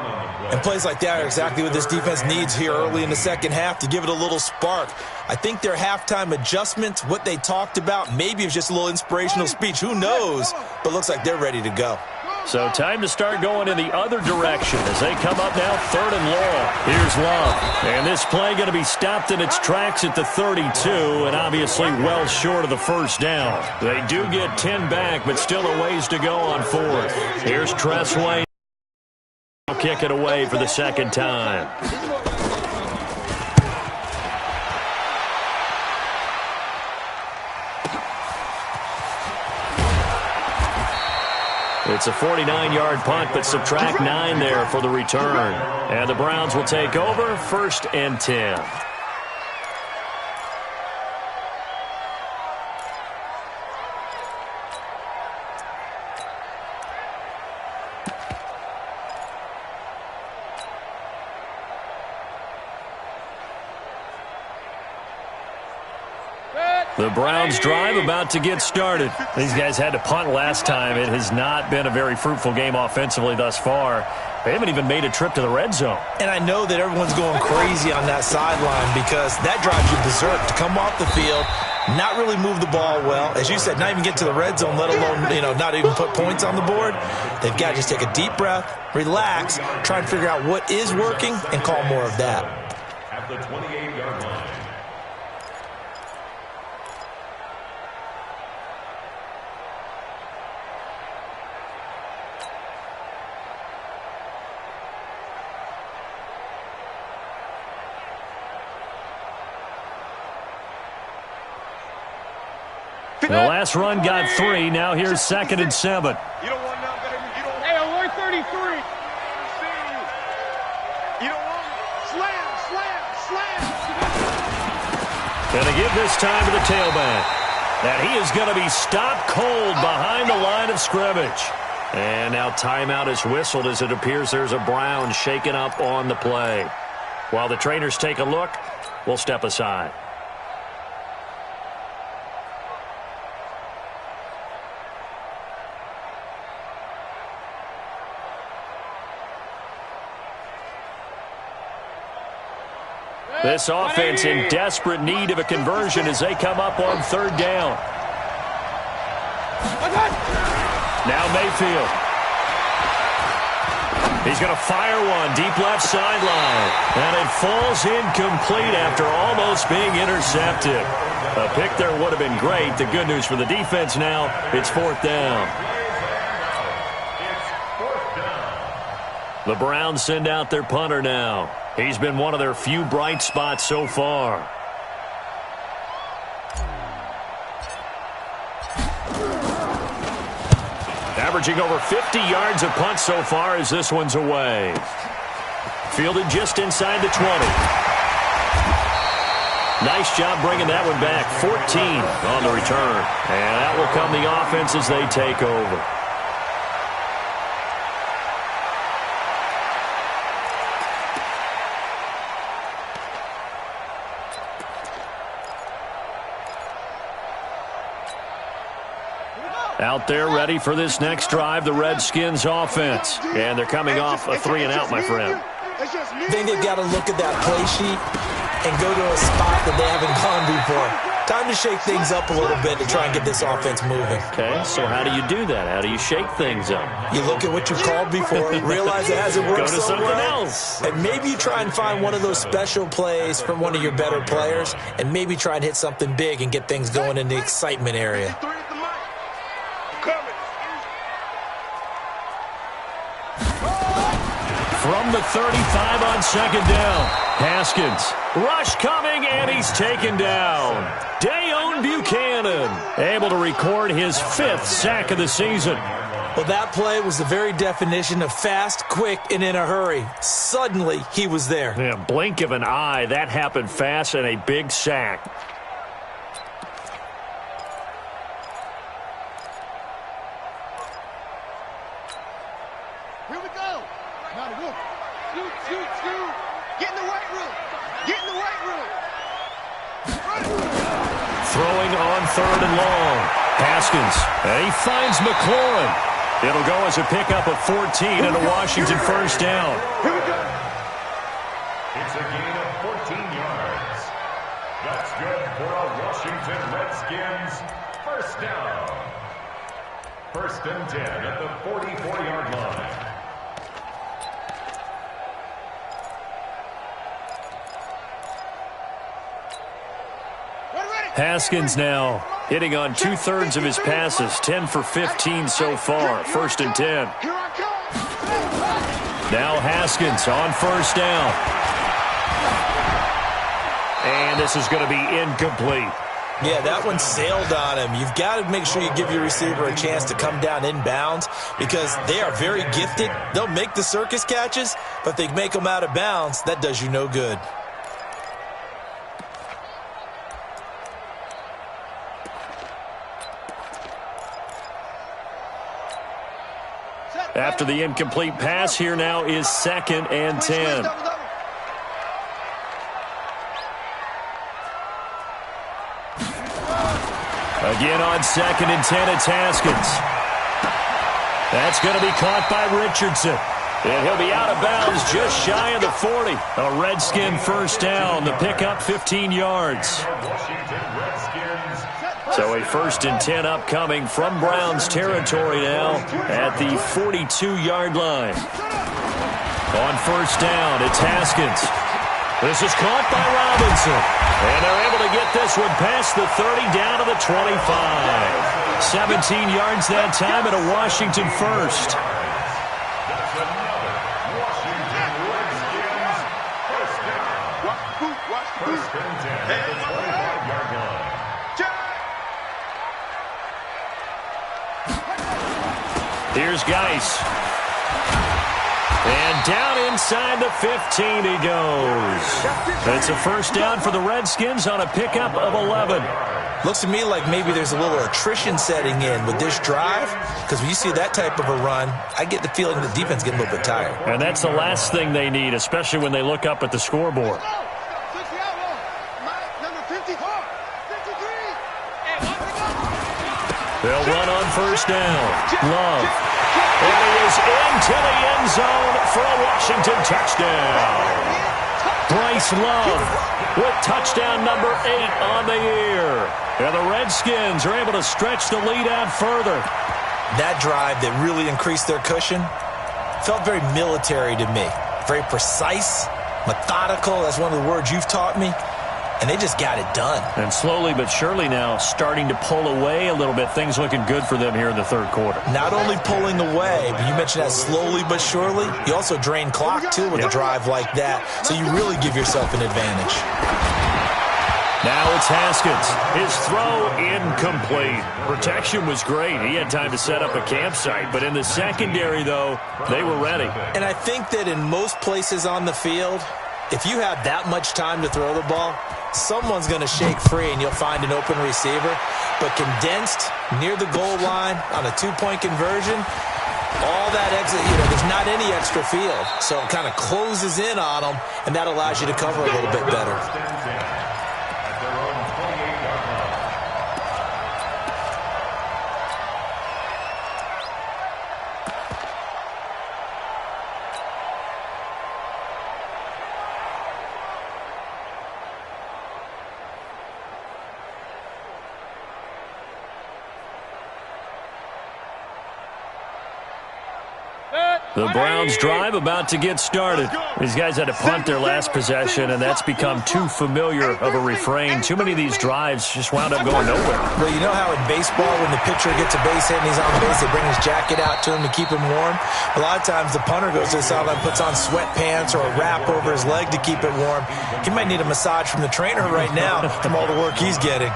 And plays like that are exactly what this defense needs here early in the second half to give it a little spark. I think their halftime adjustments, what they talked about, maybe it was just a little inspirational speech. Who knows? But looks like they're ready to go.
So time to start going in the other direction as they come up now third and long. Here's Love. And this play going to be stopped in its tracks at the 32 and obviously well short of the first down. They do get 10 back, but still a ways to go on fourth. Here's Tressway. Kick it away for the second time. It's a 49-yard punt, but subtract 9 there for the return. And the Browns will take over, first and 10. The Browns drive about to get started. These guys had to punt last time. It has not been a very fruitful game offensively thus far. They haven't even made a trip to the red zone. And I know that everyone's going crazy on that sideline because that drives you berserk to come off the field, not really move the ball well. As you said, not even get to the red zone, let alone, not even put points on the board. They've got to just take a deep breath, relax, try and figure out what is working, and call more of that.
At the 28-yard line.
The last run got 3. Now here's second and 7.
You don't want nothing better. You don't.
Hey, alert 33.
And they give this time to the tailback. And he is going to be stopped cold behind the line of scrimmage. And now timeout is whistled as it appears there's a Brown shaken up on the play. While the trainers take a look, we'll step aside. This offense in desperate need of a conversion as they come up on third down. Now Mayfield. He's going to fire one deep left sideline. And it falls incomplete after almost being intercepted. A pick there would have been great. The good news for the defense now, it's fourth down. The Browns send out their punter now. He's been one of their few bright spots so far. Averaging over 50 yards a punt so far as this one's away. Fielded just inside the 20. Nice job bringing that one back. 14 on the return. And that will come the offense as they take over. Out there ready for this next drive, the Redskins offense. And they're coming off a 3-and-out, my friend.
I think they've got to look at that play sheet and go to a spot that they haven't gone before. Time to shake things up a little bit to try and get this offense moving.
Okay, so how do you do that? How do you shake things up?
You look at what you called before, realize it hasn't worked
Go to
so
something
well,
else.
and maybe you try and find one of those special plays from one of your better players, and maybe try and hit something big and get things going in the excitement area.
From the 35 on second down. Haskins. Rush coming, and he's taken down. Dayon Buchanan able to record his 5th sack of the season.
Well, that play was the very definition of fast, quick, and in a hurry. Suddenly, he was there.
Yeah, blink of an eye. That happened fast and a big sack.
Here we go. Now to work. Shoot. Get in the weight room. Get in the weight room.
Throwing on third and long. Haskins. And he finds McLaurin. It'll go as a pickup of 14 and a Washington first down.
Here we go.
It's a gain of 14 yards. That's good for a Washington Redskins first down. First and 10 at the 44-yard line.
Haskins now hitting on 2/3 of his passes, 10 for 15 so far. First and 10.
Here I come.
Now Haskins on first down. And this is going to be incomplete.
Yeah, that one sailed on him. You've got to make sure you give your receiver a chance to come down inbounds because they are very gifted. They'll make the circus catches, but if they make them out of bounds, that does you no good.
After the incomplete pass, here now is second and 10. Again on second and 10, it's Haskins. That's going to be caught by Richardson. And he'll be out of bounds just shy of the 40. A Redskin first down. The pickup 15 yards. So a first and 10 upcoming from Browns territory now at the 42-yard line. On first down, it's Haskins. This is caught by Robinson. And they're able to get this one past the 30 down to the 25. 17 yards that time at a Washington first.
That's another Washington Redskins first down. First and 10 at the 25-yard line.
Here's Geis. And down inside the 15 he goes. It's a first down for the Redskins on a pickup of 11.
Looks to me like maybe there's a little attrition setting in with this drive, because when you see that type of a run, I get the feeling the defense getting a little bit tired.
And that's the last thing they need, especially when they look up at the scoreboard. They'll run on first down. Love. And he is into the end zone for a Washington touchdown. Bryce Love with touchdown number 8 on the year. And the Redskins are able to stretch the lead out further.
That drive that really increased their cushion felt very military to me. Very precise, methodical. That's one of the words you've taught me. And they just got it done.
And slowly but surely now starting to pull away a little bit. Things looking good for them here in the third quarter.
Not only pulling away, but you mentioned that slowly but surely. You also drain clock, too, with a drive like that. So you really give yourself an advantage.
Now it's Haskins. His throw incomplete. Protection was great. He had time to set up a campsite. But in the secondary, though, they were ready.
And I think that in most places on the field, if you have that much time to throw the ball, someone's going to shake free and you'll find an open receiver. But condensed near the goal line on a two-point conversion, all that exit, there's not any extra field. So it kind of closes in on them, and that allows you to cover a little bit better.
The Browns drive about to get started. These guys had to punt their last possession, and that's become too familiar of a refrain. Too many of these drives just wound up going nowhere.
Well, you know how in baseball when the pitcher gets a base hit and he's on base, they bring his jacket out to him to keep him warm? A lot of times the punter goes to the sideline, puts on sweatpants or a wrap over his leg to keep it warm. He might need a massage from the trainer right now from all the work he's getting.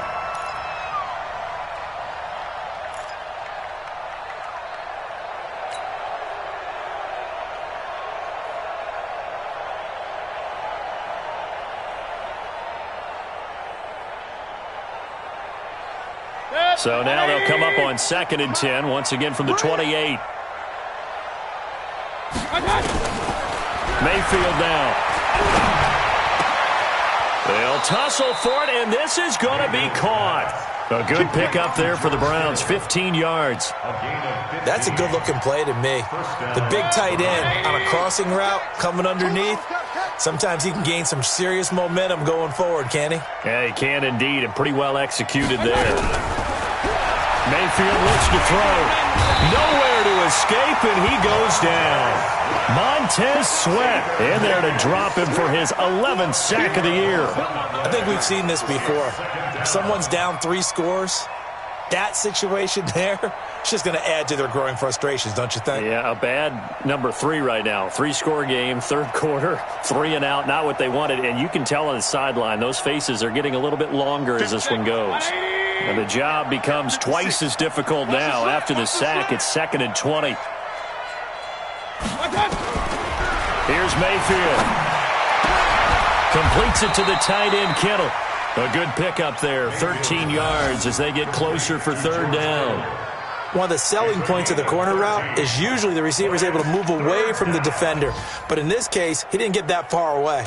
So now they'll come up on 2nd and 10, once again from the 28. Mayfield now. They'll tussle for it, and this is going to be caught. A good pickup there for the Browns, 15 yards.
That's a good-looking play to me. The big tight end on a crossing route coming underneath. Sometimes he can gain some serious momentum going forward, can he?
Yeah, he can indeed, and pretty well executed there. Mayfield looks to throw. Nowhere to escape, and he goes down. Montez Sweat in there to drop him for his 11th sack of the year.
I think we've seen this before. If someone's down 3 scores, that situation there, it's just going to add to their growing frustrations, don't you think?
Yeah, a bad number 3 right now. 3-score game, third quarter, 3 and out, not what they wanted. And you can tell on the sideline, those faces are getting a little bit longer as this one goes. And the job becomes twice as difficult now. After the sack, it's 2nd and 20. Here's Mayfield. Completes it to the tight end, Kittle. A good pickup there, 13 yards as they get closer for 3rd down.
One of the selling points of the corner route is usually the receiver is able to move away from the defender. But in this case, he didn't get that far away.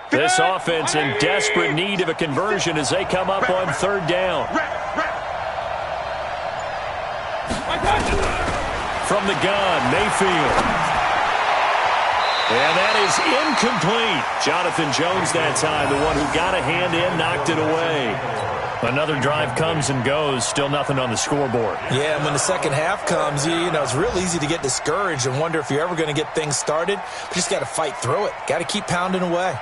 This offense in desperate need of a conversion as they come up on 3rd down. From the gun, Mayfield. And that is incomplete. Jonathan Jones that time, the one who got a hand in, knocked it away. Another drive comes and goes, still nothing on the scoreboard.
Yeah, and when the second half comes, you know, it's real easy to get discouraged and wonder if you're ever going to get things started. But you just got to fight through it. Got to keep pounding away.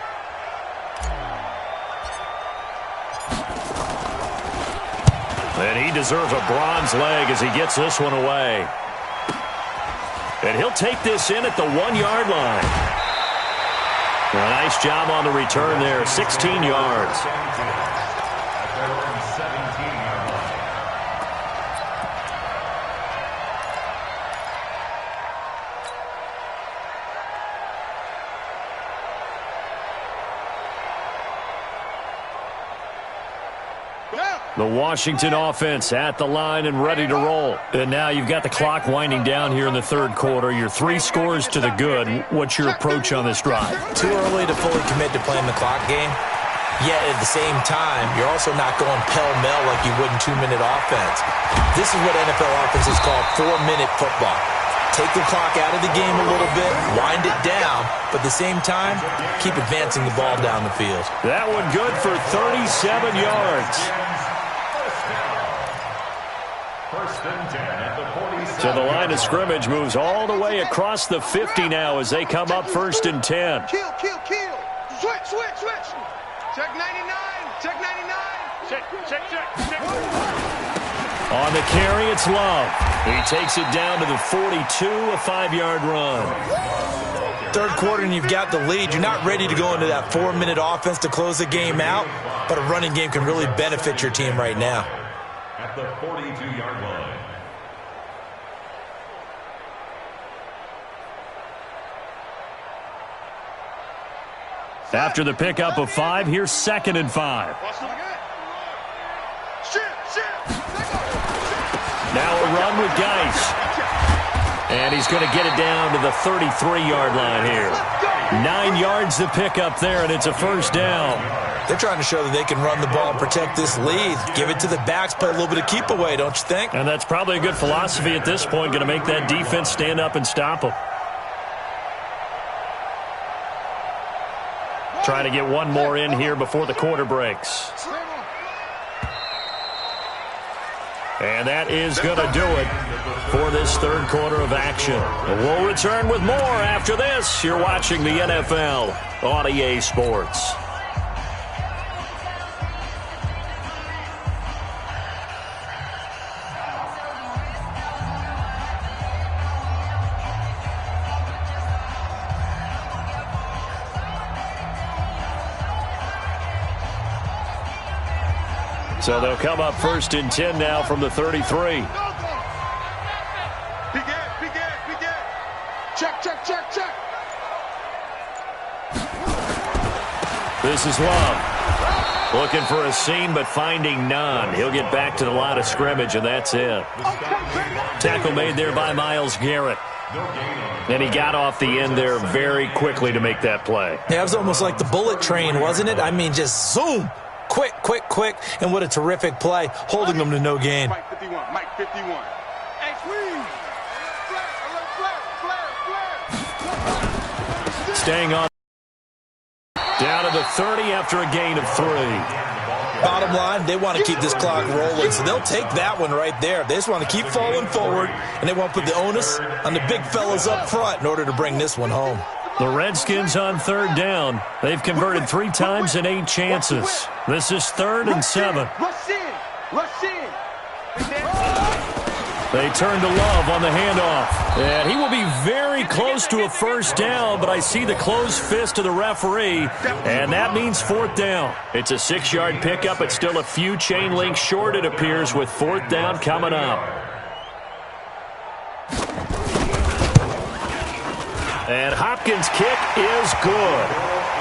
And he deserves a bronze leg as he gets this one away. And he'll take this in at the 1-yard line. A nice job on the return there, 16 yards. The Washington offense at the line and ready to roll. And now you've got the clock winding down here in the third quarter. You're 3 scores to the good. What's your approach on this drive?
Too early to fully commit to playing the clock game. Yet at the same time, you're also not going pell-mell like you would in 2-minute offense. This is what NFL offenses call 4-minute football. Take the clock out of the game a little bit, wind it down, but at the same time, keep advancing the ball down the field.
That one good for 37 yards. So the line of scrimmage moves all the way across the 50 now as they come up 1st and 10.
Kill. Switch. Check 99. Check.
On the carry, it's Love. He takes it down to the 42, a 5-yard run.
Third quarter and you've got the lead. You're not ready to go into that 4-minute offense to close the game out, but a running game can really benefit your team right now.
At the 42-yard line.
After the pickup of 5, here's 2nd and 5. Now a run with Geis. And he's going to get it down to the 33-yard line here. 9 yards to pick up there, and it's a 1st down.
They're trying to show that they can run the ball and protect this lead. Give it to the backs, play a little bit of keep away, don't you think?
And that's probably a good philosophy at this point, going to make that defense stand up and stop them. Trying to get one more in here before the quarter breaks. And that is going to do it for this third quarter of action. We'll return with more after this. You're watching the NFL on EA Sports. So they'll come up 1st and 10 now from the 33.
Begin. Check.
This is Love. Looking for a seam, but finding none. He'll get back to the line of scrimmage, and that's it. Tackle made there by Myles Garrett. And he got off the end there very quickly to make that play.
Yeah, it was almost like the bullet train, wasn't it? I mean, just zoom. Quick, and what a terrific play, holding them to no gain.
Mike 51. Hey, squeeze. Flare.
Staying on. Down to the 30 after a gain of 3.
Bottom line, they want to keep this clock rolling, so they'll take that one right there. They just want to keep falling forward, and they want to put the onus on the big fellas up front in order to bring this one home.
The Redskins on 3rd down. They've converted 3 times in 8 chances. This is 3rd and 7.
Rush in.
They turn to Love on the handoff. And he will be very close to a 1st down, but I see the closed fist of the referee, and that means 4th down. It's a 6-yard pickup. It's still a few chain links short, it appears, with 4th down coming up. And Hopkins' kick is good.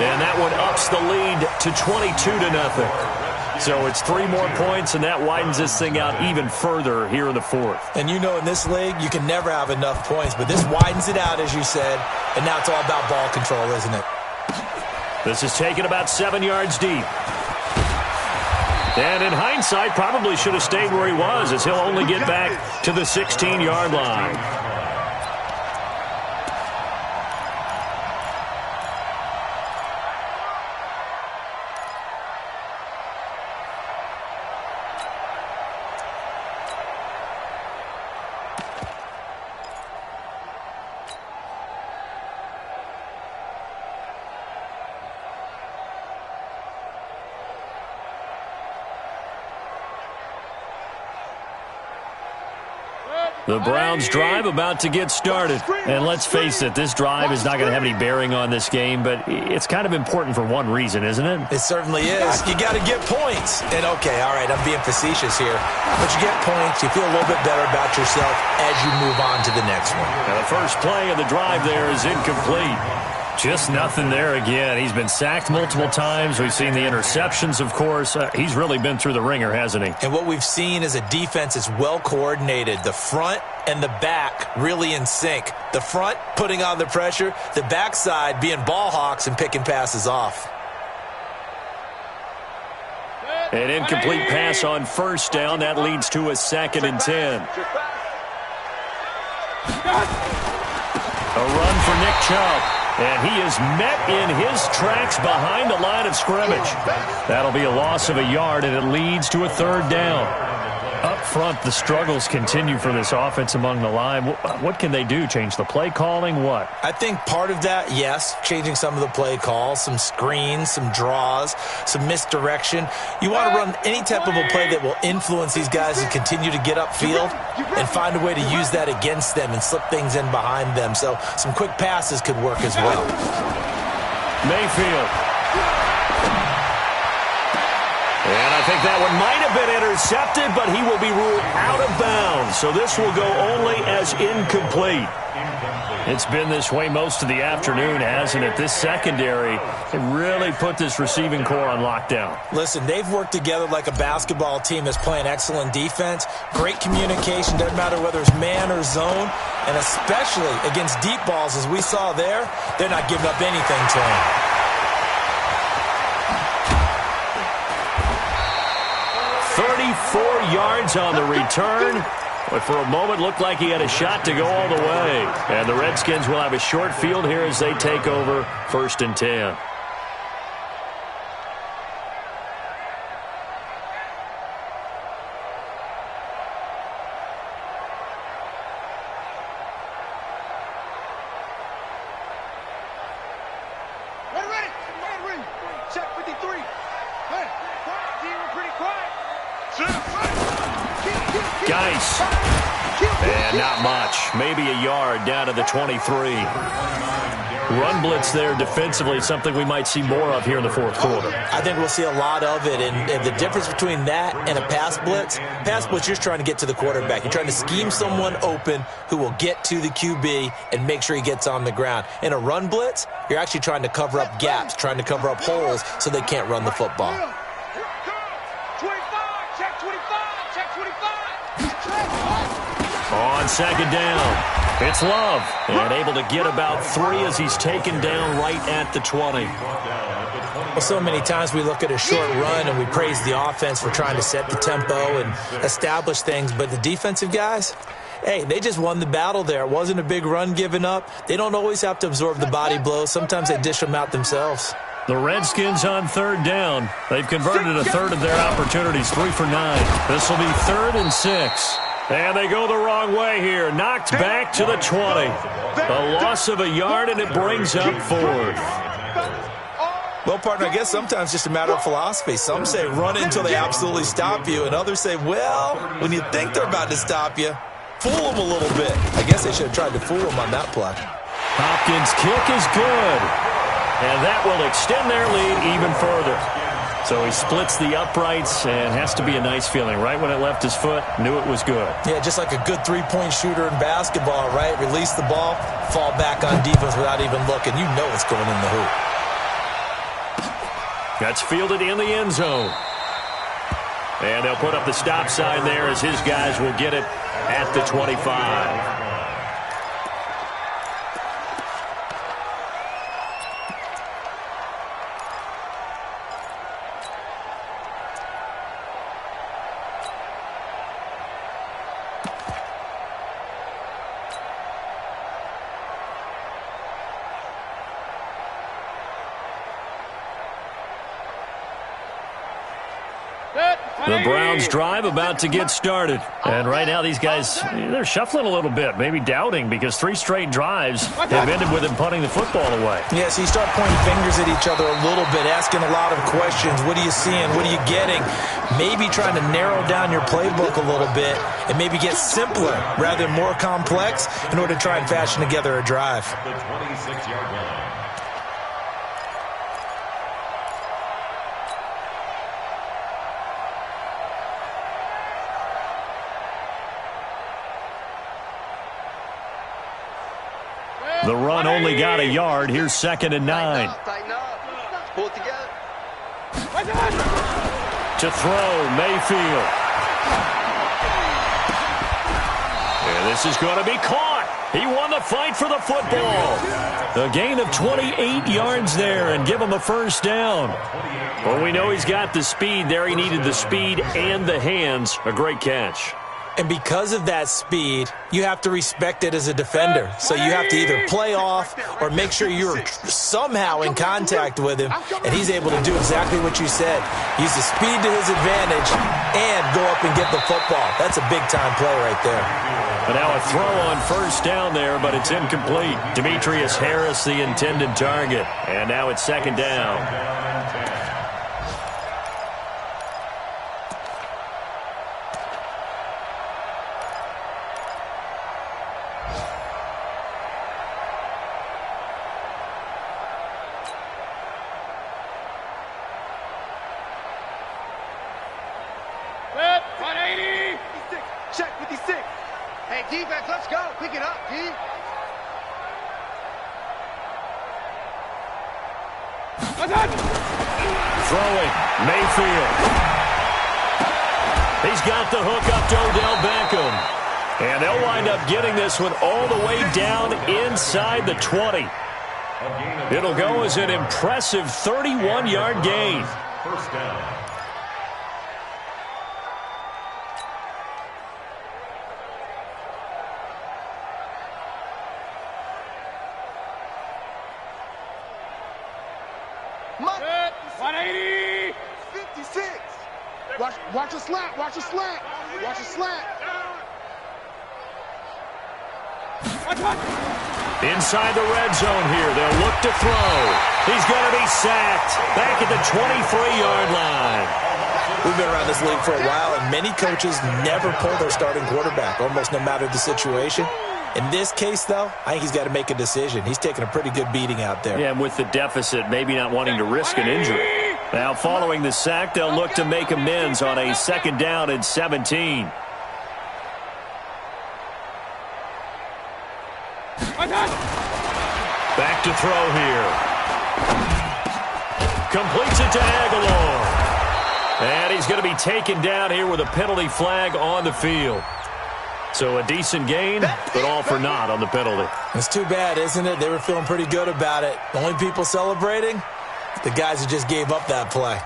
And that one ups the lead to 22-0. So it's 3 more points, and that widens this thing out even further here in the 4th.
And you know in this league, you can never have enough points, but this widens it out, as you said, and now it's all about ball control, isn't it?
This is taken about 7 yards deep. And in hindsight, probably should have stayed where he was, as he'll only get back to the 16-yard line. The Browns' drive about to get started. And let's face it, this drive is not going to have any bearing on this game, but it's kind of important for one reason, isn't it?
It certainly is. You got to get points. And, okay, all right, I'm being facetious here. But you get points, you feel a little bit better about yourself as you move on to the next one.
Now, the first play of the drive there is incomplete. Just nothing there again. He's been sacked multiple times. We've seen the interceptions, of course. He's really been through the ringer, hasn't he?
And what we've seen is a defense that's well coordinated. The front and the back really in sync. The front putting on the pressure. The backside being ball hawks and picking passes off.
An incomplete pass on first down. That leads to a 2nd and 10. A run for Nick Chubb. And he is met in his tracks behind the line of scrimmage. That'll be a loss of a yard, and it leads to a 3rd down. Up front, the struggles continue for this offense among the line. What can they do? Change the play calling? What?
I think part of that, yes, changing some of the play calls, some screens, some draws, some misdirection. You want to run any type of a play that will influence these guys and continue to get upfield and find a way to use that against them and slip things in behind them. So some quick passes could work as well.
Mayfield. And I think that one might have been intercepted, but he will be ruled out of bounds. So this will go only as incomplete. It's been this way most of the afternoon, hasn't it? This secondary, it really put this receiving core on lockdown.
Listen, they've worked together like a basketball team that's playing excellent defense. Great communication, doesn't matter whether it's man or zone. And especially against deep balls, as we saw there, they're not giving up anything to them.
34 yards on the return. But for a moment, looked like he had a shot to go all the way. And the Redskins will have a short field here as they take over 1st and 10.
Ready. Check 53. Hey, pretty quiet.
Geis. And not much. Maybe a yard down to the 23. Run blitz there defensively, something we might see more of here in the 4th quarter.
I think we'll see a lot of it. And the difference between that and a pass blitz, you're just trying to get to the quarterback. You're trying to scheme someone open who will get to the QB and make sure he gets on the ground. In a run blitz, you're actually trying to cover up gaps, trying to cover up holes so they can't run the football.
25, check 25, check 25.
On 2nd down. It's Love, and able to get about 3 as he's taken down right at the 20.
Well, so many times we look at a short run and we praise the offense for trying to set the tempo and establish things, but the defensive guys, hey, they just won the battle there. It wasn't a big run given up. They don't always have to absorb the body blows. Sometimes they dish them out themselves.
The Redskins on 3rd down. They've converted a third of their opportunities, 3 for 9. This will be 3rd and 6. And they go the wrong way here. Knocked back to the 20. A loss of a yard, and it brings up 4th.
Well, partner, I guess sometimes just a matter of philosophy. Some say run until they absolutely stop you, and others say, well, when you think they're about to stop you, fool them a little bit. I guess they should have tried to fool them on that play.
Hopkins' kick is good. And that will extend their lead even further. So he splits the uprights and has to be a nice feeling. Right when it left his foot, knew it was good.
Yeah, just like a good three-point shooter in basketball, right? Release the ball, fall back on defense without even looking. You know it's going in the hoop.
That's fielded in the end zone. And they'll put up the stop sign there as his guys will get it at the 25. The Browns drive about to get started. And right now these guys, they're shuffling a little bit, maybe doubting, because 3 straight drives have ended with him punting the football away.
Yeah, so you start pointing fingers at each other a little bit, asking a lot of questions. What are you seeing? What are you getting? Maybe trying to narrow down your playbook a little bit and maybe get simpler rather than more complex in order to try and fashion together a drive.
The 26-yard line.
The run only got a yard. Here's 2nd and 9.
Tighten up. Pull it together.
To throw, Mayfield. And this is going to be caught. He won the fight for the football. A gain of 28 yards there and give him a first down. Well, we know he's got the speed there. He needed the speed and the hands. A great catch.
And because of that speed, you have to respect it as a defender. So you have to either play off or make sure you're somehow in contact with him, and he's able to do exactly what you said. Use the speed to his advantage and go up and get the football. That's a big-time play right there.
And now a throw on first down there, but it's incomplete. Demetrius Harris, the intended target. And now it's 2nd down.
Check 56. Hey, defense, let's go. Pick it up, D.
Throwing, Mayfield. He's got the hook up to Odell Beckham. And they'll wind up getting this one all the way down inside the 20. It'll go as an impressive 31-yard gain.
First down.
Watch a slant. Watch a slant. Watch a slant.
Inside the red zone here. They'll look to throw. He's going to be sacked back at the 23-yard line.
We've been around this league for a while, and many coaches never pull their starting quarterback, almost no matter the situation. In this case, though, I think he's got to make a decision. He's taking a pretty good beating out there.
Yeah, and with the deficit, maybe not wanting to risk an injury. Now, following the sack, they'll look to make amends on a 2nd down and 17. Back to throw here. Completes it to Aguilar. And he's going to be taken down here with a penalty flag on the field. So a decent gain, but all for naught on the penalty.
It's too bad, isn't it? They were feeling pretty good about it. The only people celebrating, the guys who just gave up that play.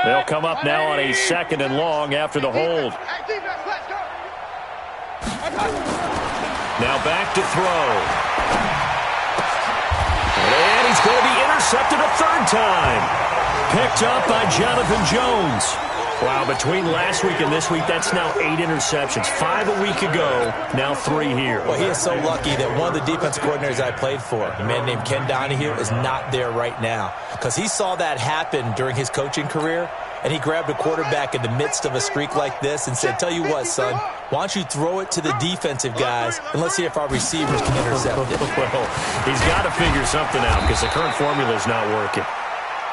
They'll come up now on a 2nd and long after the hold. Now back to throw. And he's going to be intercepted a 3rd time. Picked up by Jonathan Jones. Wow, between last week and this week, that's now 8 interceptions. 5 a week ago, now 3 here.
Well, he is so lucky that one of the defense coordinators I played for, a man named Ken Donahue, is not there right now. Because he saw that happen during his coaching career, and he grabbed a quarterback in the midst of a streak like this and said, tell you what, son, why don't you throw it to the defensive guys, and let's see if our receivers can intercept it.
Well, he's got to figure something out because the current formula is not working.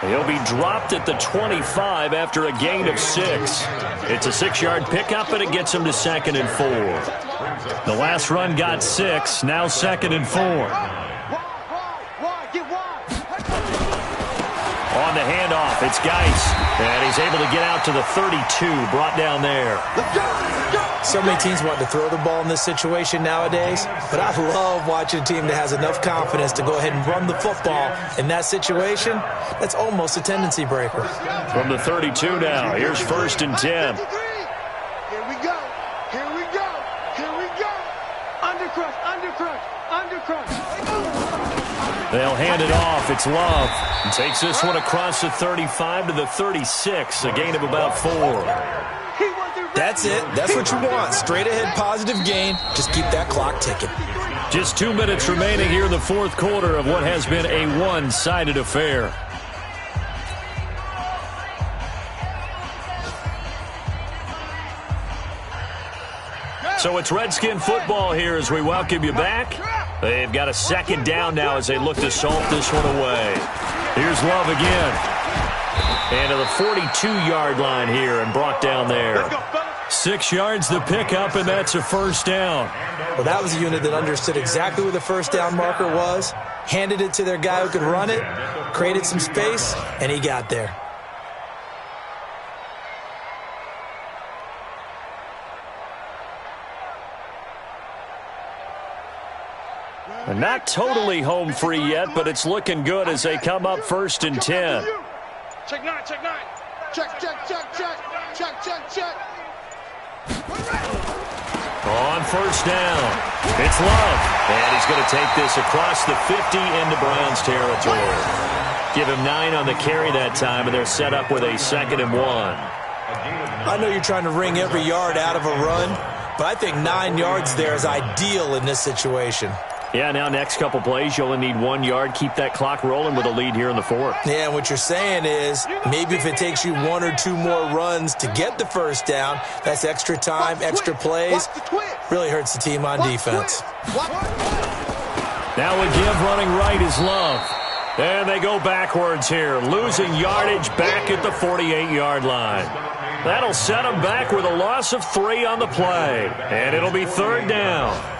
He'll be dropped at the 25 after a gain of 6. It's a 6-yard pickup, and it gets him to 2nd and 4. The last run got 6, now 2nd and 4. On the handoff, it's Geis, and he's able to get out to the 32, brought down there.
So many teams want to throw the ball in this situation nowadays, but I love watching a team that has enough confidence to go ahead and run the football in that situation. That's almost a tendency breaker.
From the 32 now, here's 1st and 10.
Here we go. Here we go.
They'll hand it off. It's Love. And takes this one across the 35 to the 36, a gain of about 4.
That's it. That's what you want. Straight ahead positive gain. Just keep that clock ticking.
Just 2 minutes remaining here in the fourth quarter of what has been a one-sided affair. So it's Redskin football here as we welcome you back. They've got a second down now as they look to salt this one away. Here's Love again. And to the 42-yard line here and brought down there. 6 yards the pickup, and that's a first down.
Well, that was a unit that understood exactly where the first down marker was, handed it to their guy who could run it, created some space, and he got there.
Not totally home free yet, but it's looking good as they come up 1st and 10.
Check 9, check 9. Check, check, check, check. Check, check, check.
On first down, it's Love. And he's going to take this across the 50 into Browns territory. Give him 9 on the carry that time, and they're set up with a 2nd and 1.
I know you're trying to wring every yard out of a run, but I think 9 yards there is ideal in this situation.
Yeah, now next couple plays, you only need 1 yard. Keep that clock rolling with a lead here in the 4th.
Yeah, and what you're saying is maybe if it takes you 1 or 2 more runs to get the first down, that's extra time, extra plays. Really hurts the team on defense.
Now a give running right is Love. And they go backwards here, losing yardage back at the 48-yard line. That'll set them back with a loss of 3 on the play. And it'll be 3rd down.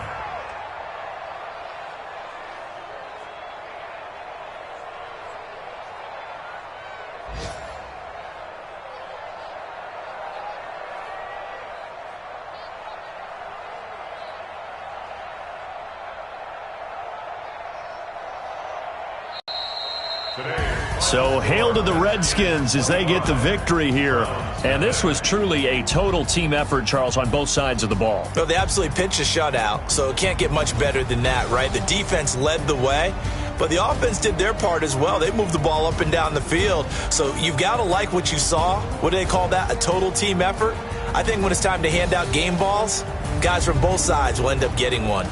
So hail to the Redskins as they get the victory here. And this was truly a total team effort, Charles, on both sides of the ball.
Well, they absolutely pitched a shutout, so it can't get much better than that, right? The defense led the way, but the offense did their part as well. They moved the ball up and down the field. So you've got to like what you saw. What do they call that? A total team effort? I think when it's time to hand out game balls, guys from both sides will end up getting one.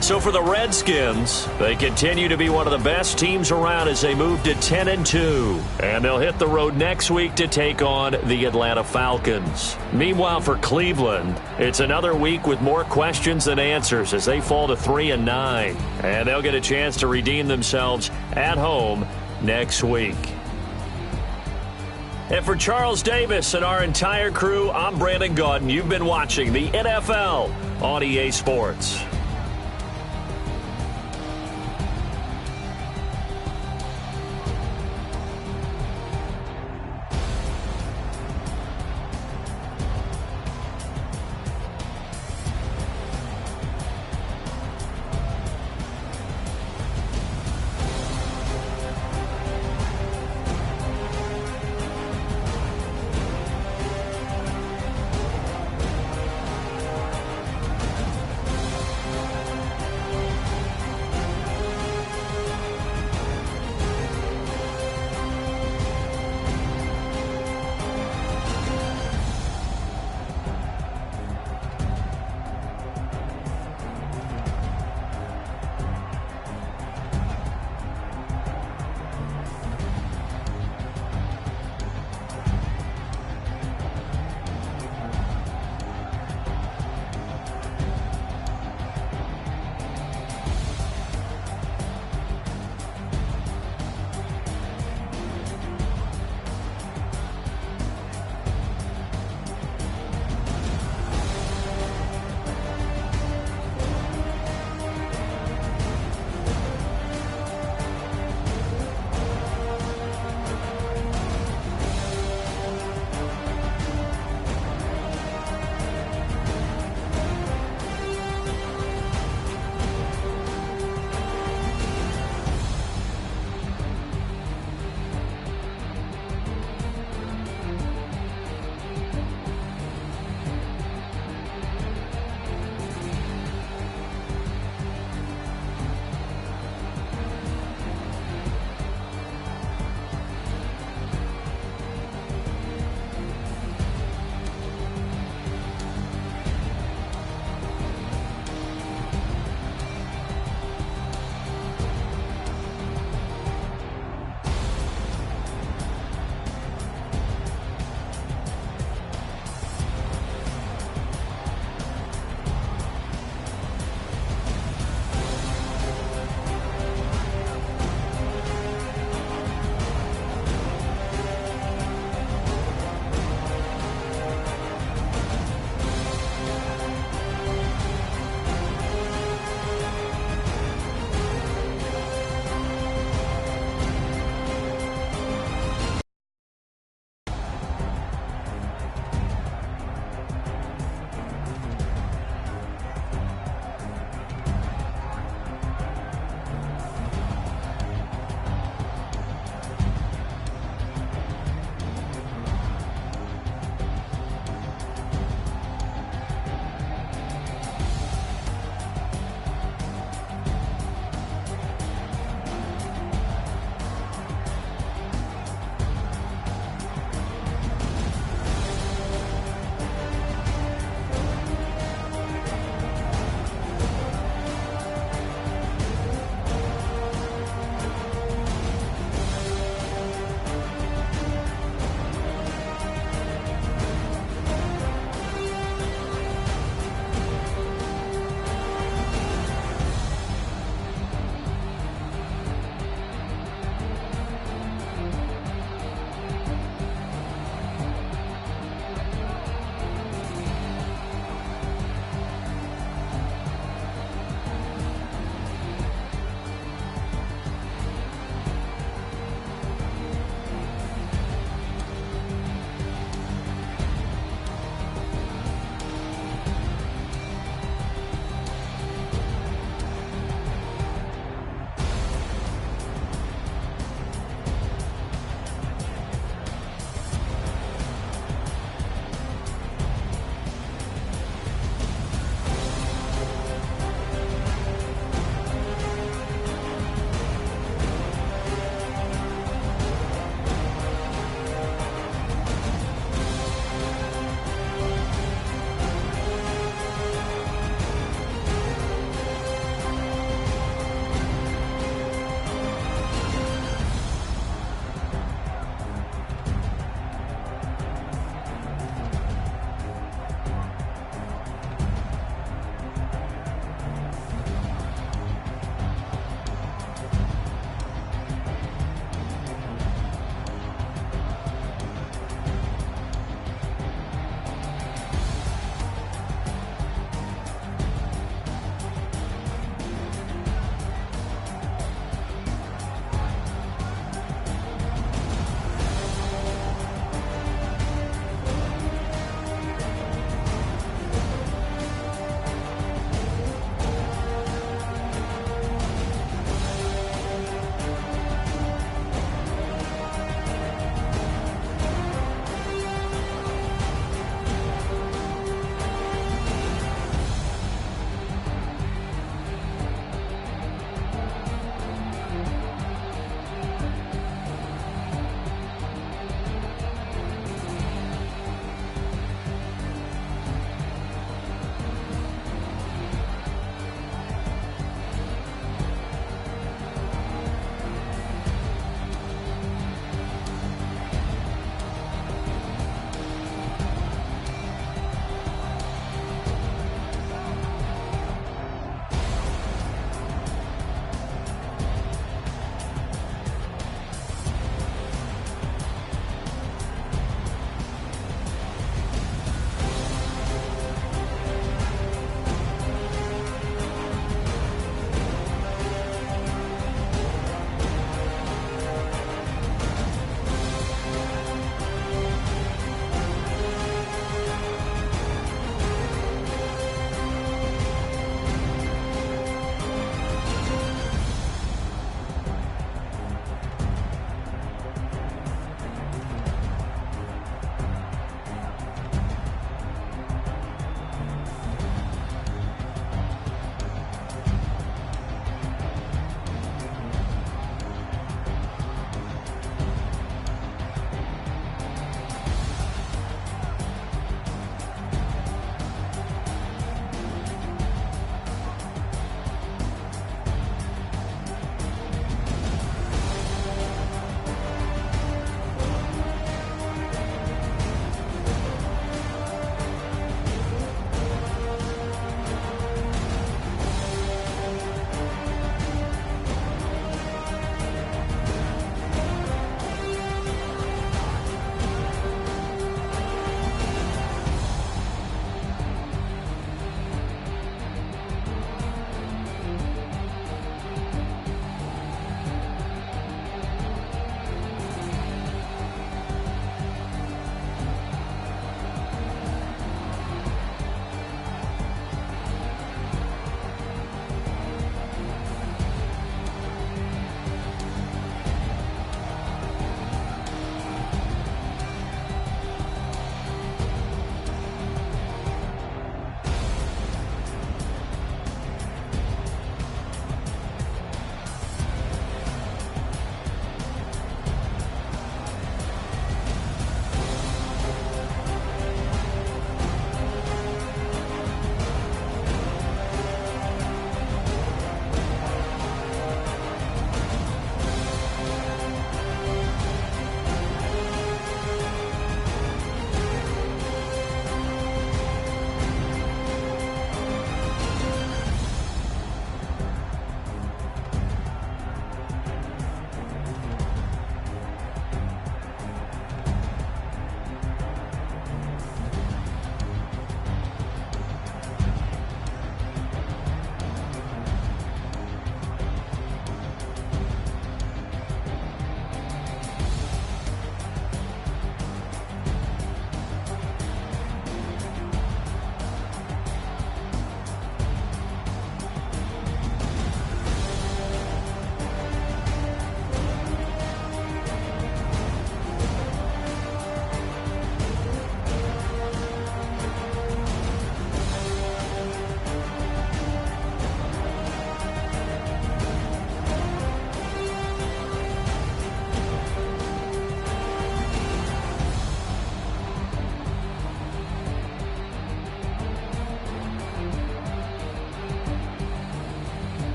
So for the Redskins, they continue to be one of the best teams around as they move to 10-2. And they'll hit the road next week to take on the Atlanta Falcons. Meanwhile, for Cleveland, it's another week with more questions than answers as they fall to 3-9. And they'll get a chance to redeem themselves at home next week. And for Charles Davis and our entire crew, I'm Brandon Gaudin. You've been watching the NFL on EA Sports.